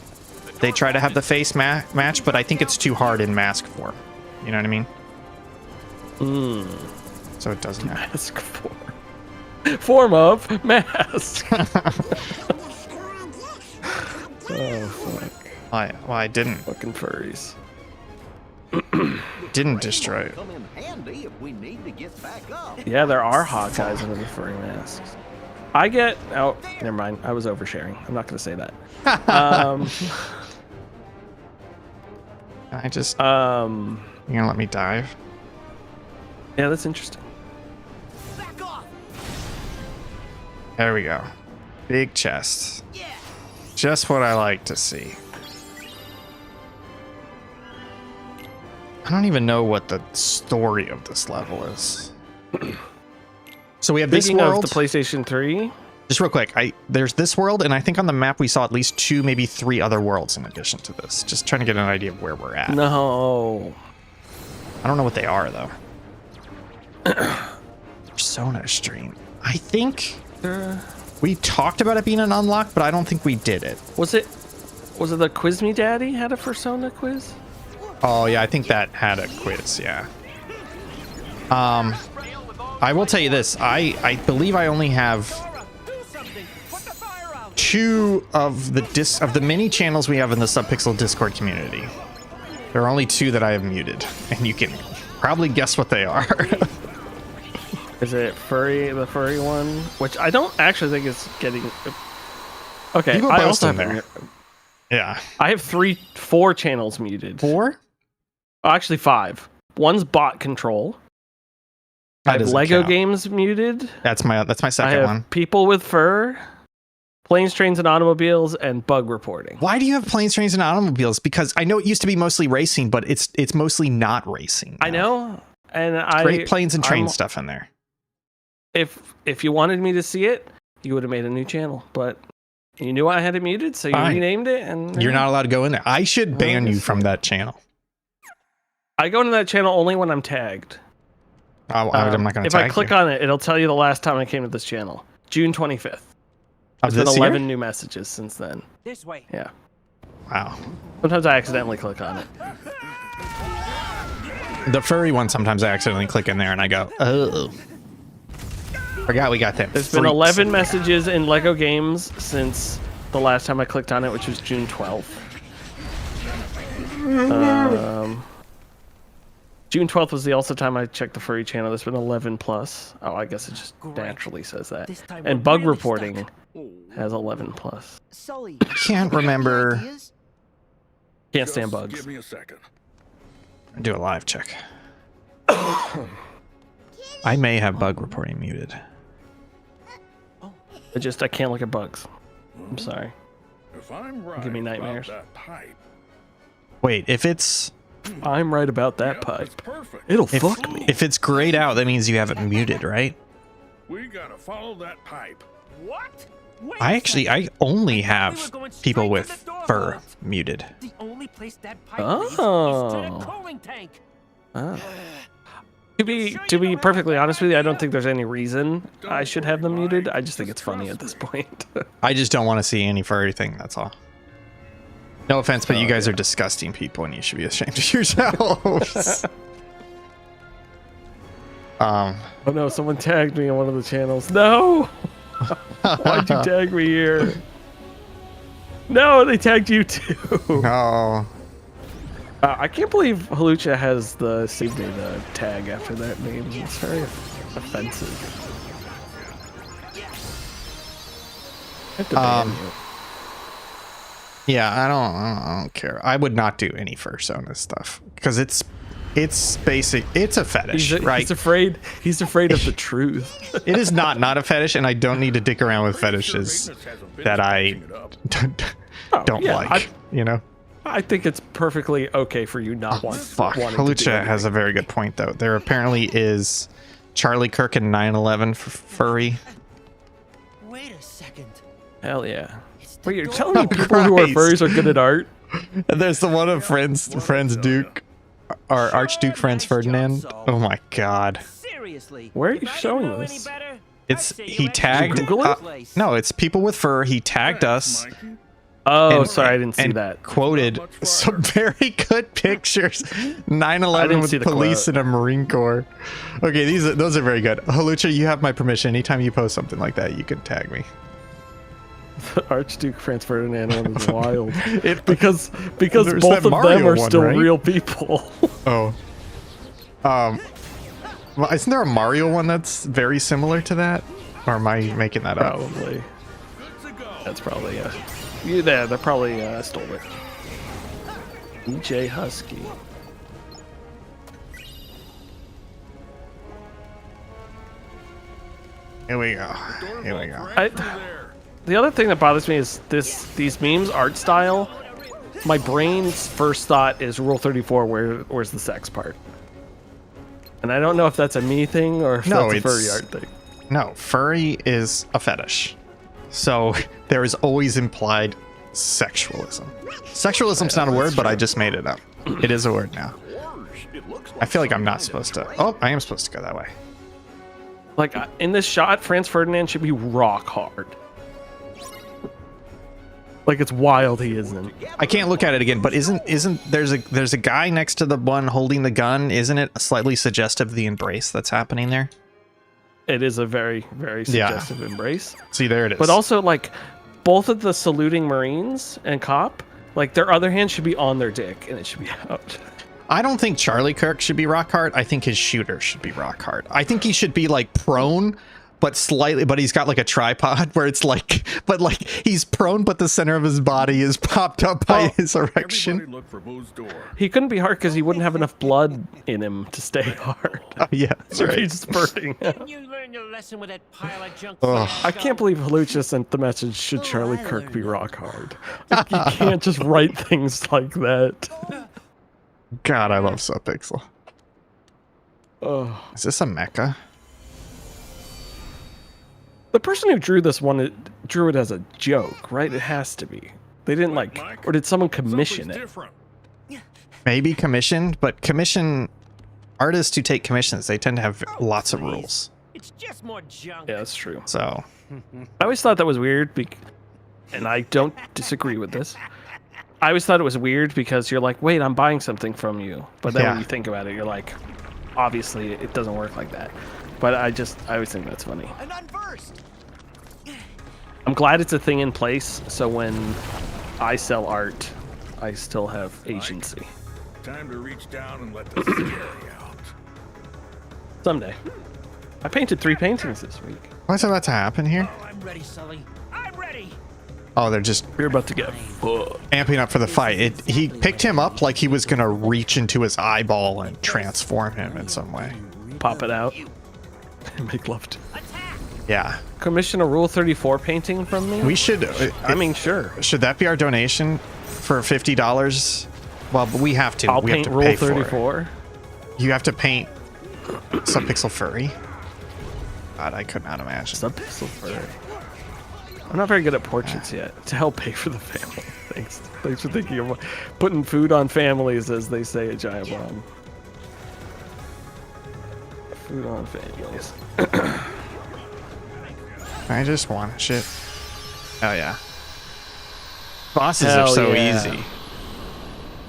they try to have the face match, but I think it's too hard in mask form. You know what I mean? So it doesn't happen. Mask 4. form of mask. Oh fuck! I didn't. Fucking furries. Didn't destroy it. Come in handy if we need to get back up. Yeah, there are hot guys under the furry masks. I get. Oh, never mind. I was oversharing. I'm not gonna say that. I just. You gonna let me dive? Yeah, that's interesting. Back off. There we go. Big chests. Yeah. Just what I like to see. I don't even know what the story of this level is. So we have this Speaking world. of the PlayStation 3. Just real quick, there's this world, and I think on the map we saw at least 2, maybe 3 other worlds in addition to this. Just trying to get an idea of where we're at. No. I don't know what they are though. Persona stream. I think we talked about it being an unlock, but I don't think we did it. Was it the Quiz Me Daddy had a Persona quiz? Oh yeah, I think that had a quiz. Yeah. I will tell you this. I believe I only have 2 of the many channels we have in the Subpixel Discord community. There are only 2 that I have muted, and you can probably guess what they are. Is it the furry one? Which I don't actually think is getting. Okay, People I post also them have there. Yeah. I have 4 channels muted. 4? Oh, actually 5. One's bot control. I have Lego games muted. That's my I second have one. people with fur, planes, trains, and automobiles, and bug reporting. Why do you have planes, trains, and automobiles? Because I know it used to be mostly racing, but it's mostly not racing now. I know, and Great planes and train stuff in there. If you wanted me to see it, you would have made a new channel, but you knew I had it muted, so you Fine. renamed it, and You're not allowed to go in there. I should ban you from that channel. I go into that channel only when I'm tagged. I'm not going to If tag I click you. on it, it'll tell you the last time I came to this channel, June 25th. Of There's this been 11 year? new messages since then. This way. Yeah. Wow. Sometimes I accidentally click on it. The furry one, sometimes I accidentally click in there and I go, oh. Forgot we got that. There's been 11 messages in Lego games since the last time I clicked on it, which was June 12th. June 12th was the also time I checked the furry channel. There's been 11 plus. Oh, I guess it just naturally says that. And bug reporting has 11 plus. Sully, Can't remember. ideas? Can't stand bugs. Give me a second. Do a live check. I may have bug reporting muted. I can't look at bugs. I'm sorry. If I'm right Give me nightmares. about that pipe, Wait, if it's I'm right about that yep, pipe. that's perfect. It'll fuck me. if it's grayed out, that means you have it muted, right? We gotta follow that pipe. What? Wait I a actually second. only We have were going people straight with to the door fur vault. muted. The only place that pipe leads is to the cooling tank. Ah. To be perfectly honest with you, I don't think there's any reason I should have them muted. I just think it's funny at this point. I just don't want to see any furry thing, that's all. No offense, but you guys are disgusting people and you should be ashamed of yourselves. Oh no, someone tagged me on one of the channels. No! Why'd you tag me here? No, they tagged you too. No. I can't believe Halucha has the save data tag after that name. It's very offensive. I have to ban you. Yeah, I don't care. I would not do any Fursona stuff because it's basic. It's a fetish, right? He's afraid of the truth. It is not a fetish, and I don't need to dick around with fetishes that I don't yeah, like. You know. I think it's perfectly okay for you not wanting Fuck. to do Halucha has a anything. very good point, though. There apparently is Charlie Kirk and 9/11 furry. Wait a second. Hell yeah. It's the Wait, you're door. telling me people who are Christ. furries are good at art? And there's the one of Friends Duke, or Archduke Franz Ferdinand. Oh my God. Seriously. Where are if you I didn't showing know this? any better, It's I'd say he you tagged. Google it? No, it's people with fur. He tagged us. Oh, And- sorry, I didn't see and that. Quoted some very good pictures. 9/11 with see the police quote. and a Marine Corps. Okay, those are very good. Halucha, you have my permission. Anytime you post something like that, you can tag me. Archduke Franz Ferdinand one is wild. Because There's both that of Mario them are one, still right? real people. Oh. Well, isn't there a Mario one that's very similar to that? Or am I making that up? Probably. That's probably you there. They probably stole it. EJ Husky. Here we go. Here we go. The other thing that bothers me is these memes art style. My brain's first thought is Rule 34. Where's the sex part? And I don't know if that's a me thing or if No, that's a it's- furry art thing. No, furry is a fetish. So there is always implied sexualism. Sexualism's not a word, but I just made it up. It is a word now. I feel like I'm not supposed to. Oh, I am supposed to go that way. Like in this shot, Franz Ferdinand should be rock hard. Like it's wild he isn't. I can't look at it again, but isn't there's a guy next to the one holding the gun? Isn't it slightly suggestive of the embrace that's happening there? It is a very, very suggestive embrace. See, there it is. But also, like, both of the saluting Marines and cop, like, their other hand should be on their dick, and it should be out. I don't think Charlie Kirk should be rock hard. I think his shooter should be rock hard. I think he should be, like, prone, but he's got, like, a tripod where it's, like, but, like, he's prone, but the center of his body is popped up by his erection. Everybody look for Boo's door. He couldn't be hard because he wouldn't have enough blood in him to stay hard. Oh, yeah, that's right. He's spurting. You learned your lesson with that pile of junk. I can't believe Halucha sent the message, should Charlie Kirk be rock hard? Like, you can't just write things like that. God, I love Subpixel. Oh. Is this a mecha? The person who drew this one drew it as a joke, right? It has to be. They didn't like, or did someone commission it? Maybe commissioned, but artists who take commissions, they tend to have lots of rules. It's just more junk. Yeah, that's true. So I always thought that was weird, and I don't disagree with this. I always thought it was weird because you're like, wait, I'm buying something from you. But then when you think about it, you're like, obviously it doesn't work like that. But I always think that's funny. And unversed. I'm glad it's a thing in place, so when I sell art, I still have agency. Time to reach down and let the scary out. Someday. I painted 3 paintings this week. what's about to happen here? Oh, I'm ready, Sully. I'm ready. Oh, they're just We're about to get fucked. amping up for the fight. He picked him up like he was gonna reach into his eyeball and transform him in some way. Pop it out. Make love to. Yeah, Commission a Rule 34 painting from me? we should. I mean, sure. Should that be our donation for $50? Well, but we have to. I'll we have paint to Rule pay for it. 34. You have to paint Subpixel furry. God, I could not imagine. Subpixel fur. I'm not very good at portraits yet. To help pay for the family. Thanks for thinking of putting food on families, as they say at Giant Bomb. Food on families. I just want shit. Oh yeah. Bosses Hell are so yeah. easy.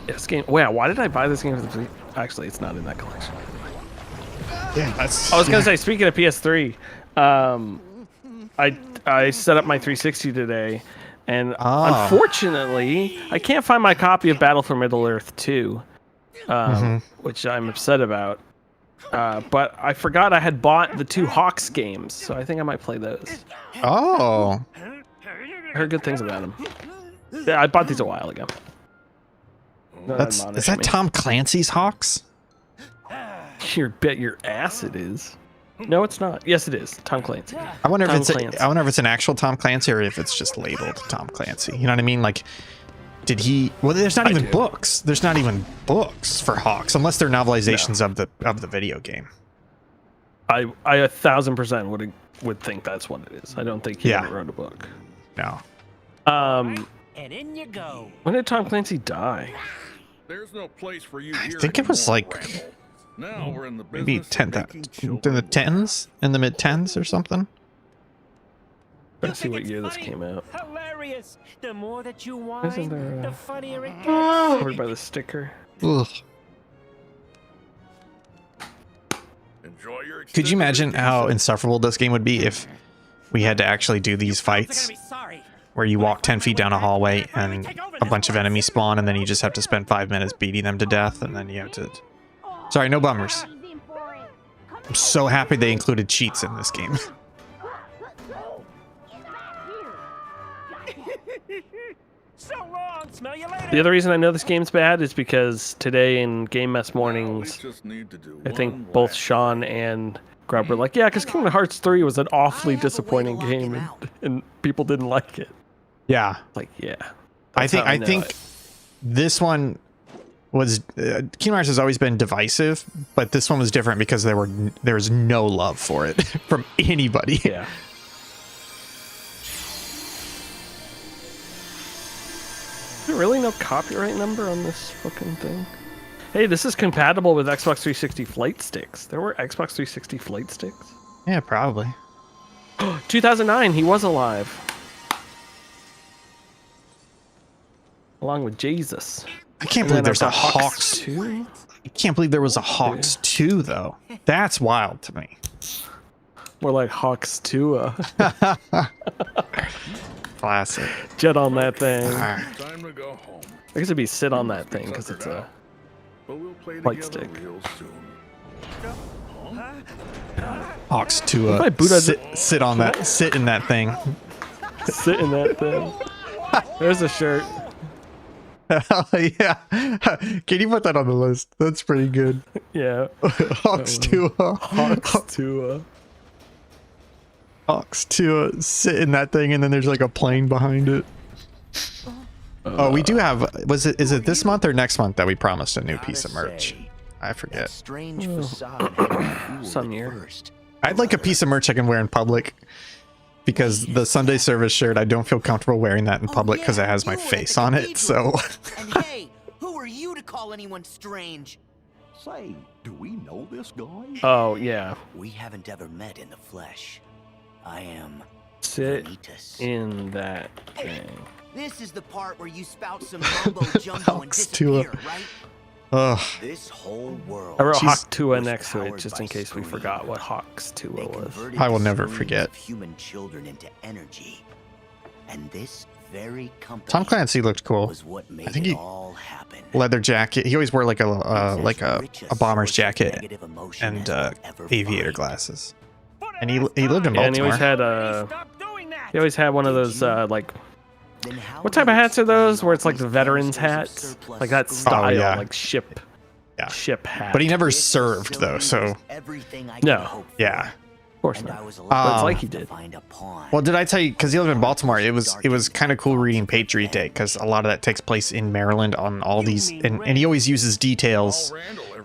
This game. Wow, why did I buy this game for the? Actually, it's not in that collection. Yeah, that's. I was gonna say, speaking of PS3, I set up my 360 today, and unfortunately, I can't find my copy of Battle for Middle-earth 2, which I'm upset about. But I forgot I had bought the 2 Hawks games, so I think I might play those. Oh. I heard good things about them. Yeah, I bought these a while ago. Is that Tom Clancy's Hawks? You bet your ass it is. No, it's not. Yes, it is. Tom Clancy. I wonder Tom if Clancy. I wonder if it's an actual Tom Clancy or if it's just labeled Tom Clancy. You know what I mean? Like, did he? Well, there's not even books. There's not even books for Hawks unless they're novelizations of the video game. I 1000% would think that's what it is. I don't think he ever wrote a book. No. And in you go. When did Tom Clancy die? There's no place for you I here think it was anymore, like Randall. Now we're in the maybe business of making in the children. mid-10s or something. Let's see what year this came out. Hilarious. The more that you Isn't whine, there the funnier it gets. covered by the sticker? Ugh. Enjoy your Could you extended imagine how vacation. insufferable this game would be if we had to actually do these They're fights gonna be sorry. where you walk 10 feet down a hallway and a bunch of enemies spawn and then you just have to spend 5 minutes beating them to death and then you have to... Sorry, no bummers. I'm so happy they included cheats in this game. So long. Smell you later. The other reason I know this game's bad is because today in Game Mess mornings, We just need to do I think one both last Sean and Grub were like, yeah, because Kingdom Hearts 3 was an awfully disappointing game and people didn't like it. Yeah. Like, yeah. I that's how think know it. this one was Kingdom Hearts has always been divisive, but this one was different because there was no love for it from anybody. Yeah. Is there really no copyright number on this fucking thing? Hey, this is compatible with Xbox 360 flight sticks. There were Xbox 360 flight sticks. Yeah, probably. 2009, he was alive. Along with Jesus. I can't And believe then there's a I've got Hawks. 2. I can't believe there was a Hawks 2 though. That's wild to me. More like Hawks 2. Classic. Jet on that thing. Alright. Time to go home. I guess it'd be sit on that thing because it's a... But we'll play Light together stick. real soon. Hawks 2. If I boot us- Sit on that. Sit in that thing. sit in that thing. There's a shirt. Hell yeah. Can you put that on the list? That's pretty good. Yeah. Hawks 2. Hawks 2. Hawks 2. Sit in that thing, and then there's like a plane behind it. Oh, we do have. Is it this month or next month that we promised a new piece of merch? I That forget. strange facade had me Some fooled at year. first. I'd like a piece of merch I can wear in public because the Sunday service shirt, I don't feel comfortable wearing that in public because it has my You were at face the on it. cathedral. So And hey, who are you to call anyone strange? Say, do we know this guy? Oh, yeah. We haven't ever met in the flesh. I am Sit Vanitas. in that thing. This is the part where you spout some mumbo jumbo and Hawks Tua. disappear, right? ugh. This whole world. I wrote She's- Hawk 2 was next to it powered just by in case we screens. forgot what Hawks 2 They was. converted I will the never screams forget. of human children into energy, and this very company Tom Clancy looked cool. was what made think it he- all happen. Leather jacket. He always wore like It's a as rich a bomber's source of jacket negative emotion and as we'll ever aviator find. glasses. For the And he last lived in time. Yeah, and he always Baltimore. had Stop doing that. he always had one of those like Then how what do type of you hats are those explain where all it's like the these veterans canisters of hats, surplus like that screws? style, yeah. like ship Yeah. hat. But he never This served though, facility so was everything I No. could hope for, yeah. Of course and not. I was But lucky it's like enough he to did. find a pawn. Well, did I tell you? Because he lived in Baltimore. It was kind of cool reading Patriot Day because a lot of that takes place in Maryland on all these, and he always uses details,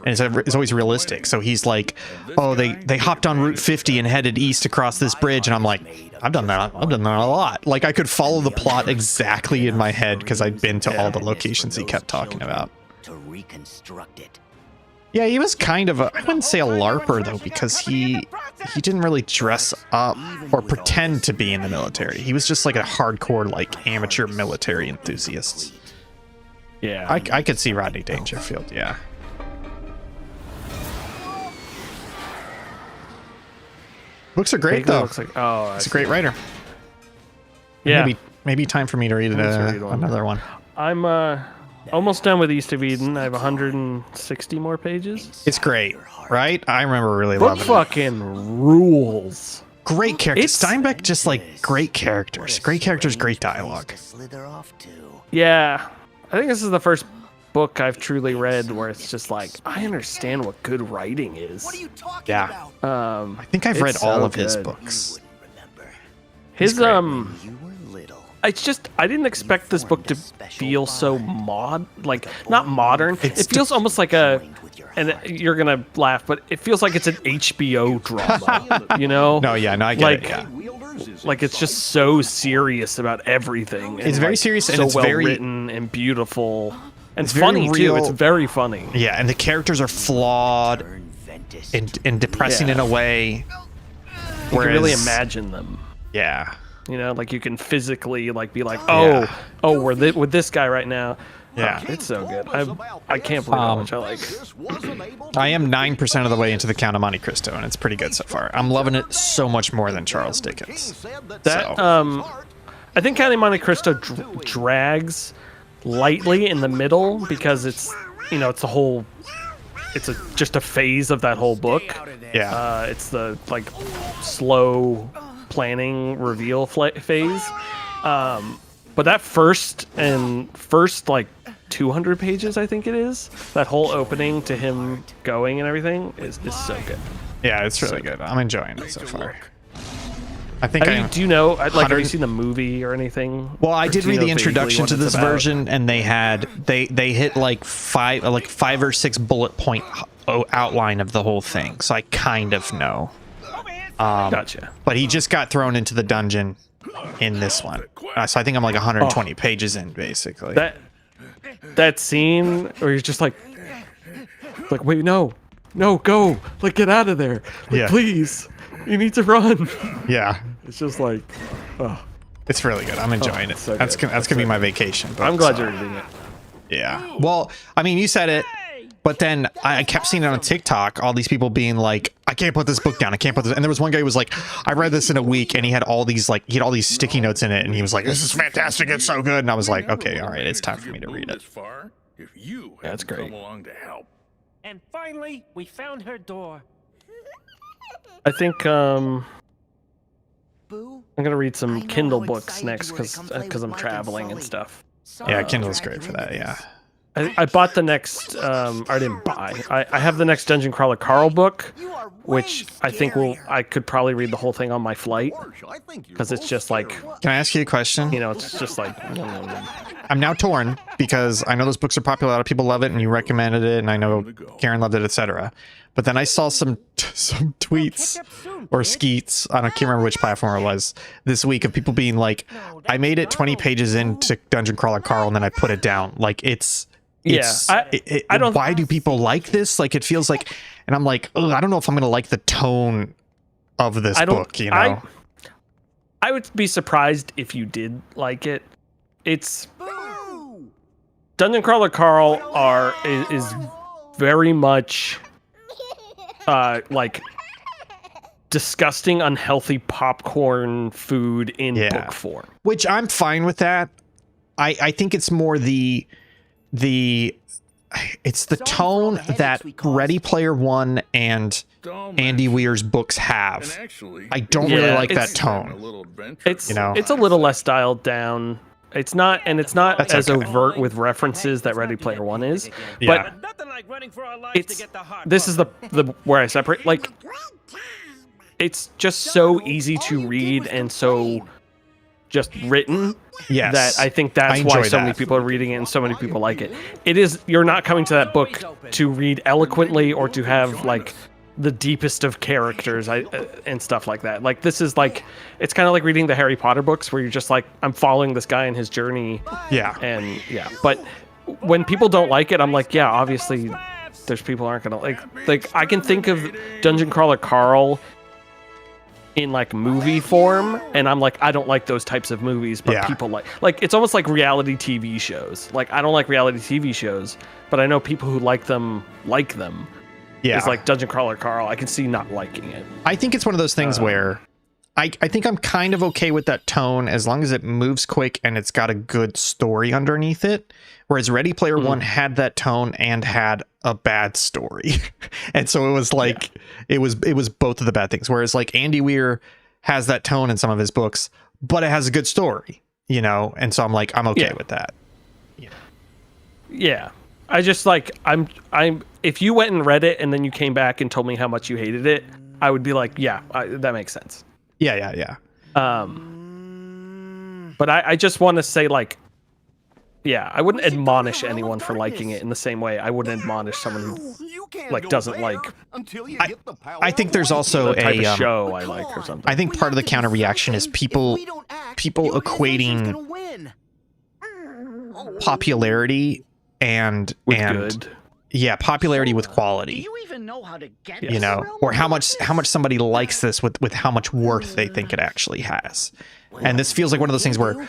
and it's always realistic. So he's like, oh, they hopped on Route 50 and headed east across this bridge, and I'm like, I've done that. I've done that a lot. Like I could follow the plot exactly in my head because I'd been to all the locations he kept talking about. To reconstruct it. Yeah, he was kind of I wouldn't say a LARPer though, because he didn't really dress up or pretend to be in the military. He was just like a hardcore like amateur military enthusiast. Yeah. I could see Rodney Dangerfield, yeah. Books are great Vaguely though. looks like, oh, He's a great writer. Yeah. Maybe time for me to read Let's read one. another one. I'm almost done with East of Eden. I have 160 more pages. It's great, right? I remember really Book loving it. fucking rules. Great characters. It's- Steinbeck just like great characters. Great characters, great dialogue. To slither off to. Yeah. I think this is the first book I've truly read where it's just like, I understand what good writing is. What are you talking Yeah. about? I think I've read It's all so of his good. books. You wouldn't remember. His great. You were little. it's just I didn't expect this book to feel so not modern. It feels almost like a, and you're gonna laugh, but it feels like it's an HBO drama. You know? No, yeah, no, I get Like- it. Yeah. Like it's just so serious about everything. It's very serious and so it's well very- written and beautiful and It's very funny too. real. It's very funny. Yeah, and the characters are flawed Turn Ventus and depressing Yeah. in a way. You can really Whereas- imagine them. Yeah. You know, like you can physically like be like, oh, we're with this guy right now. Yeah, it's so good. I can't believe how much I like it. I am 9% of the way into the Count of Monte Cristo, and it's pretty good so far. I'm loving it so much more than Charles Dickens. I think Count of Monte Cristo drags lightly in the middle because it's, you know, it's the whole, it's just a phase of that whole book. Yeah. It's the like slow planning reveal phase. But that first like 200 pages, I think it is, that whole opening to him going and everything is so good. Yeah, it's really good. I'm enjoying it so far. I think do you know, like, have you seen the movie or anything? Well, I did read the introduction to this version, and they hit like five or six bullet point outline of the whole thing, so I kind of know. Gotcha. But he just got thrown into the dungeon in this one, so I think I'm like 120 pages in, basically. That scene where he's just like, wait, no, go, like, get out of there, like, please. You need to run. Yeah. It's just like, it's really good. I'm enjoying it. So that's gonna be my vacation. I'm glad you're reading it. Yeah. Well, I mean, you said it, but then I kept seeing it on TikTok. All these people being like, I can't put this book down. I can't put this. And there was one guy who was like, I read this in a week, and he had all these sticky notes in it, and he was like, this is fantastic. It's so good. And I was like, okay, all right, it's time for me to read it. That's great. And finally, we found her door. I think I'm gonna read some Kindle books next because I'm traveling and stuff. Yeah, Kindle's great for that. Yeah. I bought the next. I didn't buy. I have the next Dungeon Crawler Carl book, which I think I could probably read the whole thing on my flight because it's just like. Can I ask you a question? You know, it's just like. I'm now torn because I know those books are popular. A lot of people love it, and you recommended it, and I know Karen loved it, etc. But then I saw some tweets or skeets, I can't remember which platform it was, this week of people being like, I made it 20 pages into Dungeon Crawler Carl, and then I put it down. Like, I don't. Why do people like this? Like, it feels like, and I'm like, I don't know if I'm gonna like the tone of this book. You know, I would be surprised if you did like it. It's Dungeon Crawler Carl is very much like disgusting, unhealthy popcorn food in book form. Which I'm fine with that. I think it's more it's the tone that Ready Player One and Andy Weir's books have. I don't really like that tone. It's a little less dialed down. It's not That's as okay. overt with references that Ready Player One is. Yeah. But this is the where I separate. Like, it's just so easy to read and so just written. Yes. That I think that's why so many people are reading it and so many people like it. You're not coming to that book to read eloquently or to have like the deepest of characters and stuff like that. Like, this is like, it's kind of like reading the Harry Potter books where you're just like, I'm following this guy in his journey. Yeah. And but when people don't like it, I'm like, yeah, obviously there's people aren't gonna like I can think of Dungeon Crawler Carl in like movie form, and I'm like, I don't like those types of movies, but people like it's almost like reality TV shows. Like, I don't like reality TV shows, but I know people who like them. Yeah. It's like Dungeon Crawler Carl. I can see not liking it. I think it's one of those things where I think I'm kind of okay with that tone as long as it moves quick and it's got a good story underneath it. Whereas Ready Player One had that tone and had a bad story. And so it was like, it was both of the bad things. Whereas like Andy Weir has that tone in some of his books, but it has a good story, you know? And so I'm like, I'm okay with that. Yeah. I just like, if you went and read it and then you came back and told me how much you hated it, I would be like, yeah, that makes sense. Yeah. But I just want to say, like, yeah, I wouldn't admonish anyone for liking it in the same way I wouldn't admonish someone who like doesn't like. I think there's also the type of show I like or something. I think part of the counter reaction is people equating popularity and good. yeah, popularity with quality. You even know how to get You know, or how much somebody likes this with how much worth they think it actually has. And this feels like one of those things where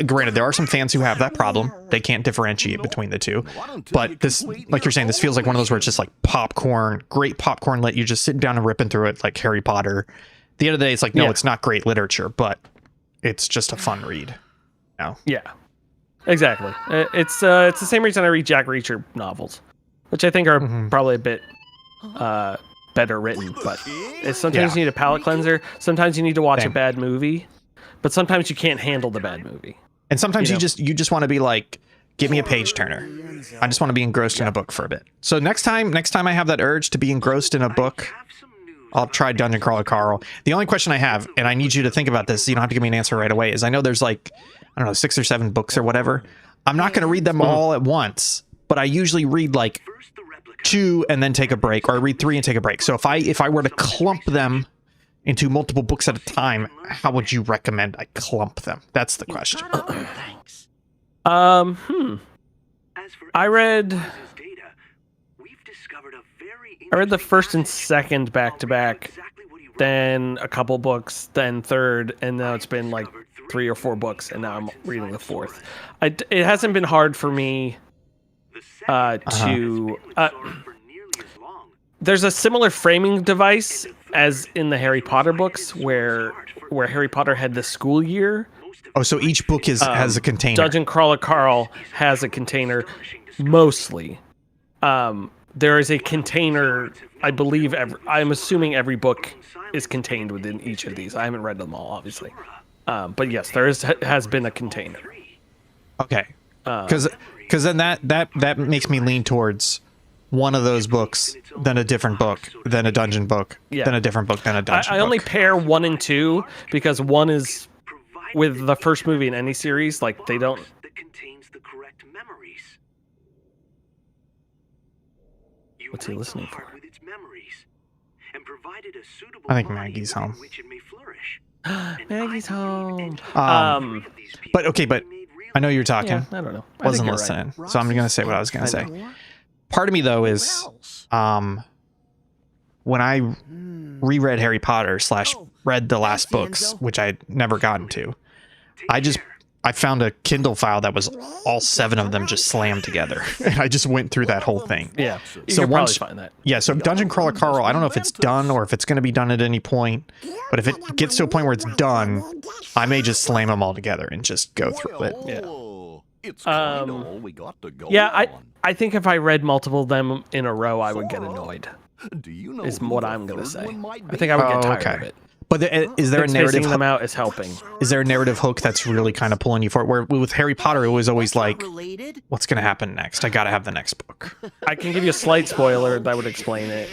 granted, there are some fans who have that problem. They can't differentiate between the two. But this, like you're saying, this feels like one of those where it's just like popcorn, great popcorn lit. You're just sitting down and ripping through it like Harry Potter. At the end of the day, it's like, no, it's not great literature, but it's just a fun read. No. Yeah, exactly. It's the same reason I read Jack Reacher novels, which I think are probably a bit better written. But sometimes you need a palate cleanser. Sometimes you need to watch a bad movie. But sometimes you can't handle the bad movie. And sometimes you just want to be like, give me a page turner. I just want to be engrossed in a book for a bit. So next time I have that urge to be engrossed in a book, I'll try Dungeon Crawler Carl. The only question I have, and I need you to think about this, so you don't have to give me an answer right away, is I know there's like, I don't know, 6 or 7 books or whatever. I'm not going to read them all at once, but I usually read like 2 and then take a break, or I read 3 and take a break. So if I were to clump them into multiple books at a time, how would you recommend I clump them? That's the question. I read the first and second back to back, then a couple books, then third, and now it's been like 3 or 4 books, and now I'm reading the 4th. It hasn't been hard for me to... there's a similar framing device as in the Harry Potter books, where Harry Potter had the school year. Oh, so each book has a container. Dungeon Crawler Carl has a container, mostly. There is a container, I believe. I'm assuming every book is contained within each of these. I haven't read them all, obviously. But yes, there has been a container. Okay, because then that makes me lean towards one of those books, then a different book, then a dungeon book, then a different book, then a dungeon book. I only pair 1 and 2 because 1 is with the first movie in any series. Like they don't. What's he listening for? I think Maggie's home. Maggie's home. But I know you're talking. Yeah, I don't know. Wasn't listening, so I'm gonna say what I was gonna say. Part of me though is, when I reread Harry Potter / read the last books, which I'd never gotten to, I found a Kindle file that was all 7 of them just slammed together, and I just went through that whole thing. Yeah, so once find that. Yeah, so Dungeon Crawler Carl, I don't know if it's done or if it's going to be done at any point, but if it gets to a point where it's done, I may just slam them all together and just go through it. Yeah. I think if I read multiple of them in a row, I would get annoyed. Is what I'm going to say. I think I would get tired of it. But is there a narrative? Spacing them out is helping. Is there a narrative hook that's really kind of pulling you for it? Where with Harry Potter, it was always like, what's going to happen next? I got to have the next book. I can give you a slight spoiler that would explain it.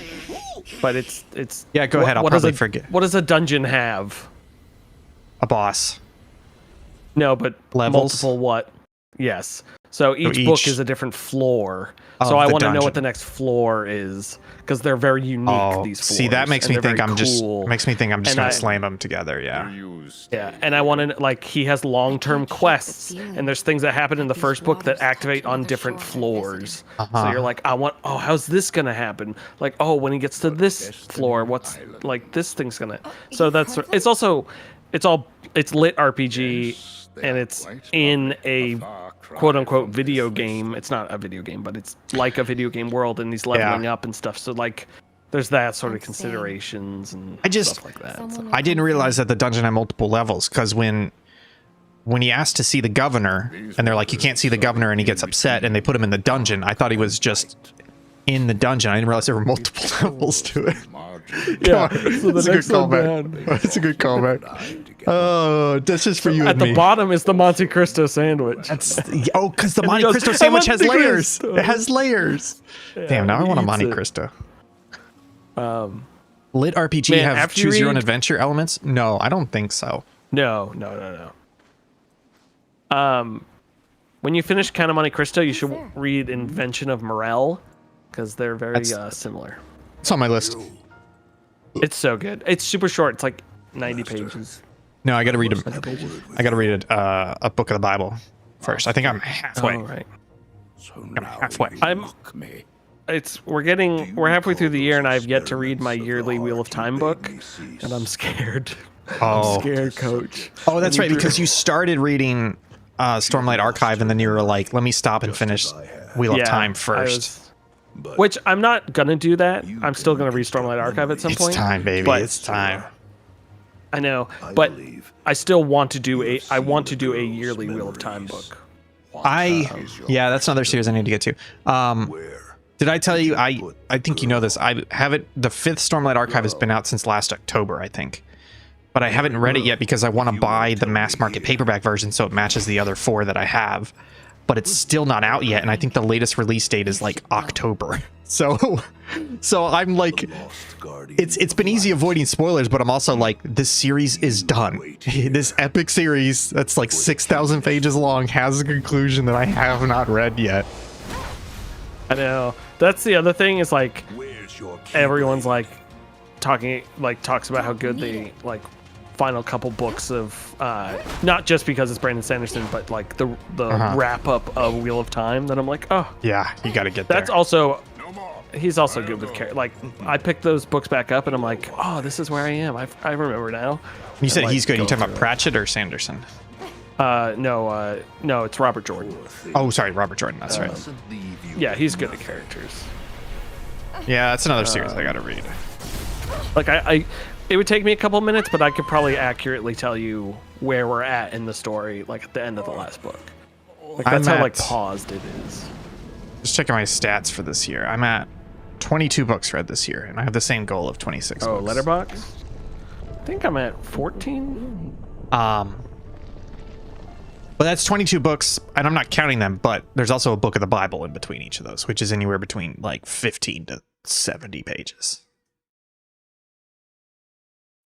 But it's yeah, go ahead. I'll probably forget. What does a dungeon have? A boss. No, but levels? Multiple what? Yes. So each book is a different floor. So I want to know what the next floor is, because they're very unique. These floors. See, that makes me think I'm cool. just going to slam them together. Yeah. Yeah, and I want to like he has long-term quests, and there's things that happen in the first book that activate on different floors. So you're like, how's this gonna happen? Like, when he gets to this floor, what's like this thing's gonna? So it's lit RPG. And it's in a quote-unquote video game. It's not a video game, but it's like a video game world, and he's leveling up and stuff. So like, there's that sort of considerations and stuff like that. So. I didn't realize that the dungeon had multiple levels, because when he asked to see the governor, and they're like, you can't see the governor, and he gets upset, and they put him in the dungeon. I thought he was just in the dungeon. I didn't realize there were multiple levels to it. Yeah, so that's a good callback. That's a good callback. Oh, that's just for you and me. At the bottom is the Monte Cristo sandwich. Because the Monte Cristo sandwich has layers. It has layers. Yeah, damn, now I want a Monte Cristo. Lit RPG have choose your own adventure elements? No, I don't think so. No. When you finish Count of Monte Cristo, you should read Invention of Morel, because they're very similar. It's on my list. It's so good. It's super short. It's like 90 pages. No, I got to read a book of the Bible first. I think I'm halfway. Oh, right. I'm halfway. We're halfway through the year, and I've yet to read my yearly Wheel of Time book, and I'm scared. Oh. I'm scared, Coach. Oh, that's right, because you started reading Stormlight Archive, and then you were like, let me stop and finish Wheel of Time first. Which I'm not gonna do that. I'm still gonna read Stormlight Archive at some point. It's time, baby. It's time. I know, but I still want to do a yearly Wheel of Time book. Yeah, that's another series I need to get to. Did I tell you? I think you know this. I have it. The 5th Stormlight Archive has been out since last October, I think, but I haven't read it yet because I want to buy the mass market paperback version so it matches the other 4 that I have. But it's still not out yet, and I think the latest release date is like October. So I'm like, it's been easy avoiding spoilers, but I'm also like, this series is done. This epic series that's like 6,000 pages long has a conclusion that I have not read yet. I know. That's the other thing is like, everyone's like talks about how good the like final couple books of not just because it's Brandon Sanderson, but like the wrap up of Wheel of Time that I'm like, oh yeah, you got to get there. That's also, he's also good with character. Like I picked those books back up and I'm like, oh, this is where I am. I remember now. You said he's good. You talking about Pratchett or Sanderson? No, it's Robert Jordan. Oh, sorry, Robert Jordan. That's right. Yeah, he's good at characters. Yeah, that's another series I got to read. Like it would take me a couple minutes, but I could probably accurately tell you where we're at in the story, like at the end of the last book. Like that's how like paused it is. Just checking my stats for this year. I'm at 22 books read this year, and I have the same goal of 26 books. Letterboxd? I think I'm at 14. But that's 22 books, and I'm not counting them, but there's also a book of the Bible in between each of those, which is anywhere between like 15 to 70 pages.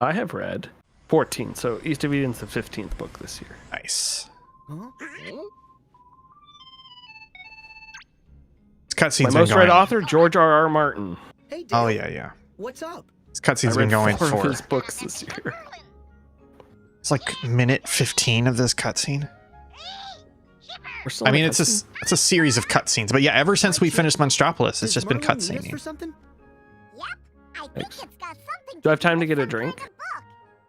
I have read 14, so East of Eden's the 15th book this year. Nice. This cutscene's My most read author, George R.R. Martin. Hey, Dale. Oh, yeah. What's up? This cutscene's been going 4 for... of his books this year. It's like minute 15 of this cutscene. I mean, it's a series of cutscenes, but yeah, ever since we finished Monstropolis, it's just been cutscening. Do I have time to get a drink?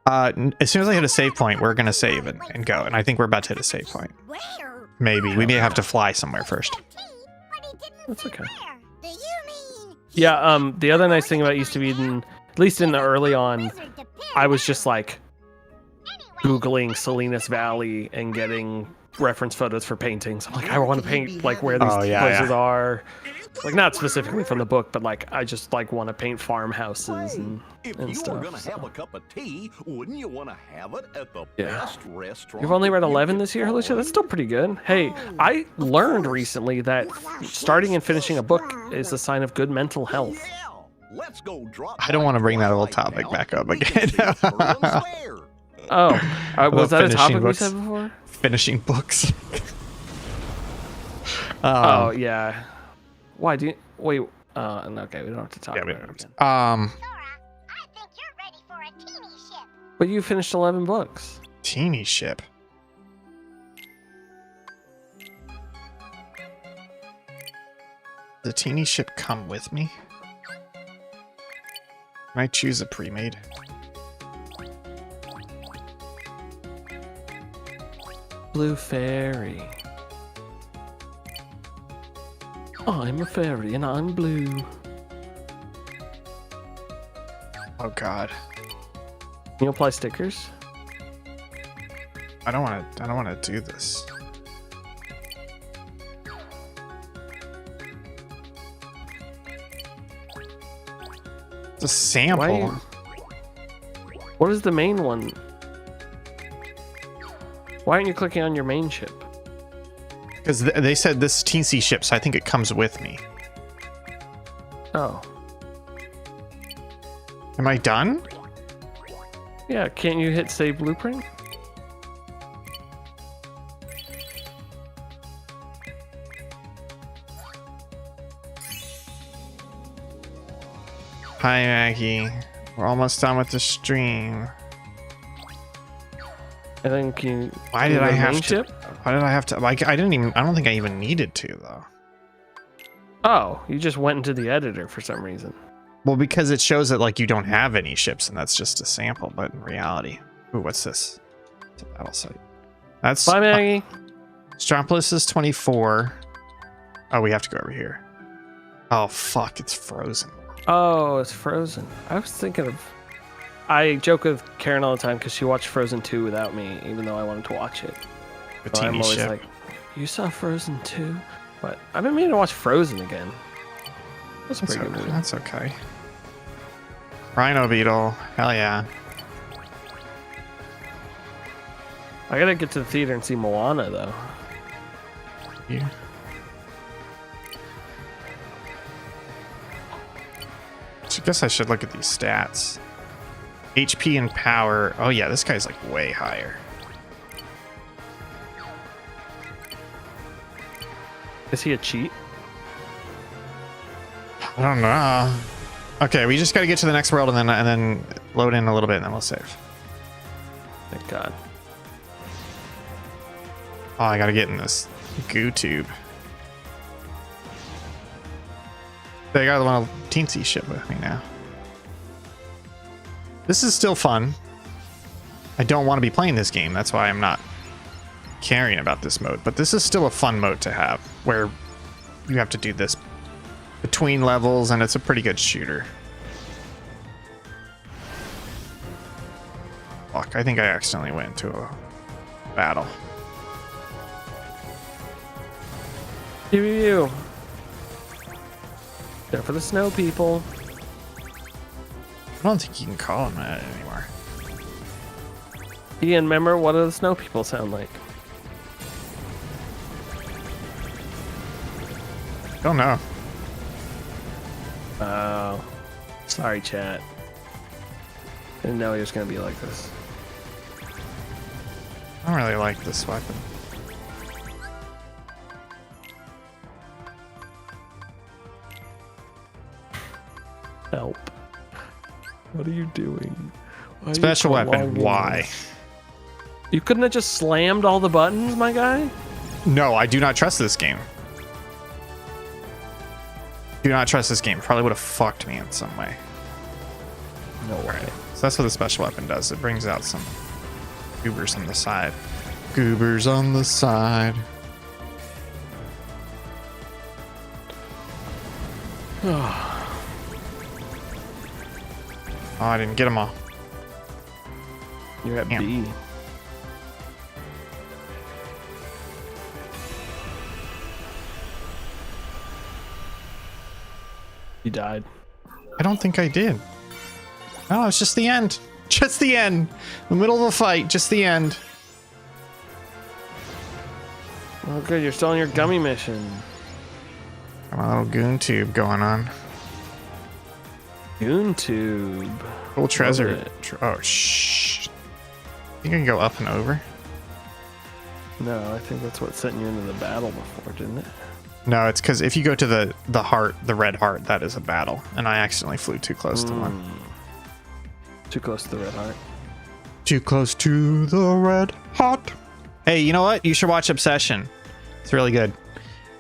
As soon as I hit a save point, we're gonna save and go, and I think we're about to hit a save point. Maybe. We may have to fly somewhere first. That's okay. Yeah, the other nice thing about East of Eden, at least in the early on, I was just like Googling Salinas Valley and getting reference photos for paintings. I'm like, I want to paint like where these places are. Like not specifically from the book, but like I just like want to paint farmhouses and If stuff. you were gonna have a cup of tea, wouldn't you want to have it at the best restaurant? You've only read 11 this year, Alicia? That's still pretty good. Hey, I learned recently that starting and finishing a book is a sign of good mental health. Let's go drop. I don't want to bring that old topic back up again. Oh, was that a topic books. we said before? Finishing books. Oh, yeah. Why do you... Wait, okay, we don't have to talk about it again. I think you're ready for a teeny ship. But you finished 11 books. Teeny ship. The teeny ship come with me? Can I choose a pre-made? Blue fairy. I'm a fairy and I'm blue. Oh god. Can you apply stickers? I don't want to do this. It's a sample. What is the main one? Why aren't you clicking on your main ship? Because they said this teensy ship, so I think it comes with me. Oh. Am I done? Yeah, can't you hit save blueprint? Hi Maggie. We're almost done with the stream. And then can you... Why did I have to? Ship? Why did I have to? Like, I don't think I even needed to though. Oh, you just went into the editor for some reason. Well, because it shows that like you don't have any ships, and that's just a sample. But in reality, ooh, what's this? It's a battle site. That's Bye, Maggie. Monstropolis is 24. Oh, we have to go over here. Oh fuck, it's frozen. Oh, it's Frozen. I was thinking of. I joke with Karen all the time because she watched Frozen 2 without me, even though I wanted to watch it. A So I'm teeny always ship. like, "You saw Frozen 2?" But I've been meaning to watch Frozen again. That's a That's pretty good okay. movie. That's okay. Rhino Beetle, hell yeah. I gotta get to the theater and see Moana though. Here. So I guess I should look at these stats. HP and power. Oh yeah, this guy's like way higher. Is he a cheat? I don't know. Okay, we just got to get to the next world and then load in a little bit and then we'll save. Thank God. Oh, I got to get in this goo tube. They got the little teensy ship with me now. This is still fun. I don't want to be playing this game. That's why I'm not caring about this mode. But this is still a fun mode to have where you have to do this between levels and it's a pretty good shooter. Fuck, I think I accidentally went into a battle. You. There for the snow people. I don't think you can call them that anymore. Ian, remember what do the snow people sound like? Don't know. Oh, sorry, chat. Didn't know he was gonna be like this. I don't really like this weapon. Help! What are you doing? Why are you Special weapon, prolonging why? this? You couldn't have just slammed all the buttons, my guy? No, I do not trust this game. Do not trust this game. Probably would have fucked me in some way. No way. So that's what the special weapon does. It brings out some goobers on the side. Goobers on the side. Oh, I didn't get them all. You're at Damn. B. You died. I don't think I did. No, it's just the end. Just the end. The middle of a fight. Just the end. Oh, good. You're still on your gummy mission. Got my little goon tube going on. Goon tube. Cool treasure. it. Oh, shh. Think I can go up and over? No, I think that's what sent you into the battle before, didn't it? No, it's because if you go to the heart, the red heart, that is a battle. And I accidentally flew too close to one. Too close to the red heart. Too close to the red heart. Hey, you know what? You should watch Obsession. It's really good.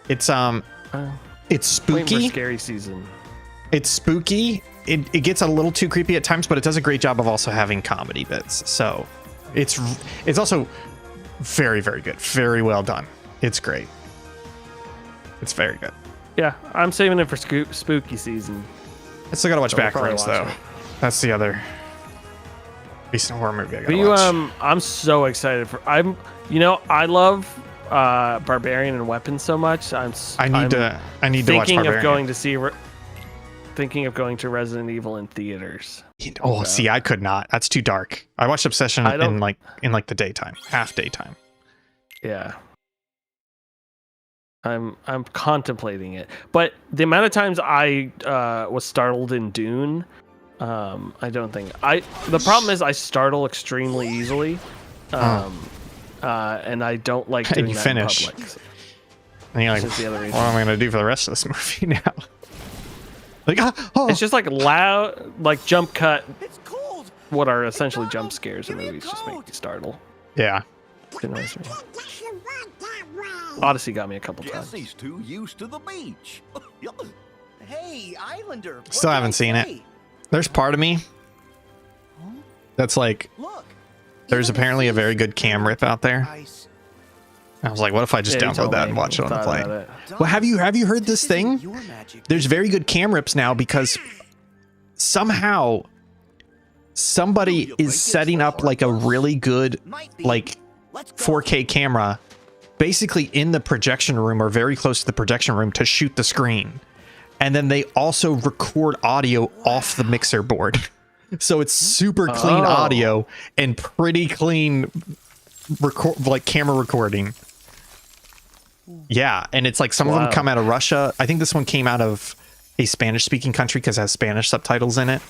It's it's Waiting for spooky. scary season. It's spooky. It gets a little too creepy at times, but it does a great job of also having comedy bits. So it's also very, very good. Very well done. It's great. It's very good. Yeah, I'm saving it for spooky season. I still gotta watch So we'll probably Backrooms watch though. it. That's the other recent horror movie I But gotta you, watch. I'm so excited for. I love Barbarian and Weapons so much. I need to watch Barbarian. Thinking of going to Resident Evil in theaters. Oh, see, I could not. That's too dark. I watched Obsession I don't- in like the daytime, half daytime. Yeah. I'm contemplating it, but the amount of times I was startled in Dune, I don't think the problem is I startle extremely easily, and I don't like And doing you that finish. in public. And you're like, This is the other what reason. am I gonna do for the rest of this movie now? Like, oh, It's just like loud, like jump cut. It's cold. What are essentially jump scares in movies just make me startle. yeah. It annoys me. Odyssey got me a couple Guess times. he's too used to the beach. Hey, Islander. what Still can haven't I seen it. say? There's part of me that's like, Look. there's even apparently a the very seas good cam rip out there. ice. I was like, what if I just Yeah, you download told that me. and watch it on the Thought plane? about it. Well, have you heard this isn't thing? your magic. There's very good cam rips now because somehow somebody is setting up like a really good Might be. like Let's go. 4K camera basically in the projection room or very close to the projection room to shoot the screen. And then they also record audio off the mixer board. So it's super clean audio and pretty clean camera recording. Yeah, and it's like some of them come out of Russia. I think this one came out of a Spanish-speaking country because it has Spanish subtitles in it.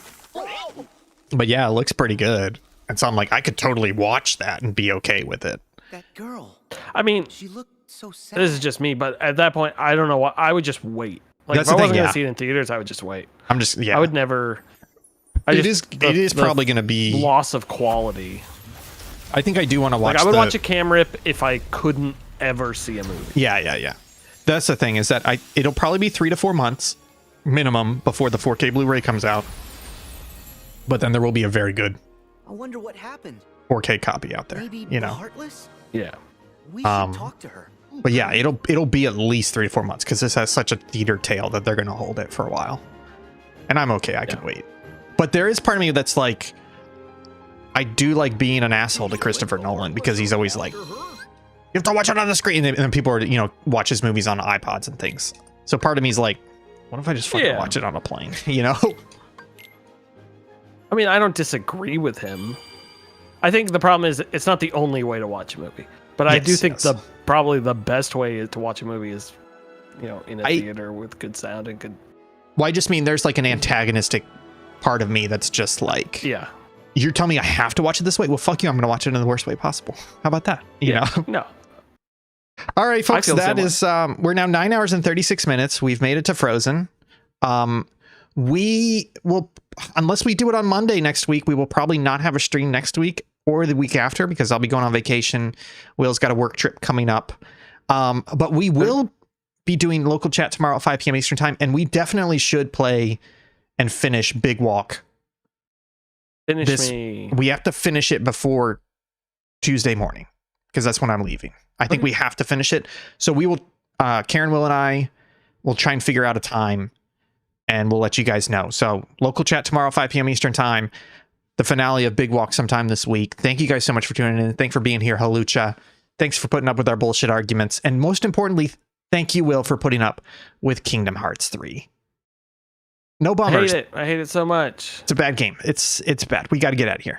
But yeah, it looks pretty good. And so I'm like, I could totally watch that and be okay with it. That girl. I mean, She looked so sad. this is just me, but at that point, I don't know what I would just wait. Like That's if I the thing, wasn't yeah. gonna see it in theaters, I would just wait. I'm just, yeah. I would never. It is probably going to be loss of quality. I think I do want to watch. Like I would watch a cam rip if I couldn't ever see a movie. Yeah. That's the thing is that it'll probably be 3 to 4 months minimum before the 4K Blu-ray comes out. But then there will be a very good I wonder what happened. 4K copy out there. Maybe You know. Heartless? Yeah. We should talk to her. But yeah, it'll be at least 3 to 4 months because this has such a theater tail that they're going to hold it for a while. And I'm okay. I could wait. But there is part of me that's like, I do like being an asshole to Christopher Nolan because he's always like, you have to watch it on the screen. And then people are, watch his movies on iPods and things. So part of me is like, what if I just fucking watch it on a plane? I mean, I don't disagree with him. I think the problem is it's not the only way to watch a movie. But I do think probably the best way to watch a movie is, in a theater with good sound and good. Well, I just mean there's like an antagonistic part of me that's just like, yeah, you're telling me I have to watch it this way? Well, fuck you. I'm going to watch it in the worst way possible. How about that? You know? No. All right, folks, that is, we're now 9 hours and 36 minutes. We've made it to Frozen. We will, unless we do it on Monday next week, we will probably not have a stream next week or the week after because I'll be going on vacation. Will's got a work trip coming up. But we will be doing local chat tomorrow at 5 p.m. Eastern time. And we definitely should play and finish Big Walk. We have to finish it before Tuesday morning because that's when I'm leaving. I think we have to finish it. So we will, Karen, Will, and I will try and figure out a time and we'll let you guys know. So local chat tomorrow, 5 p.m. Eastern time, the finale of Big Walk sometime this week. Thank you guys so much for tuning in. Thanks for being here, Halucha. Thanks for putting up with our bullshit arguments. And most importantly, thank you, Will, for putting up with Kingdom Hearts 3. No bummers. I hate it so much. It's a bad game. It's bad. We got to get out of here.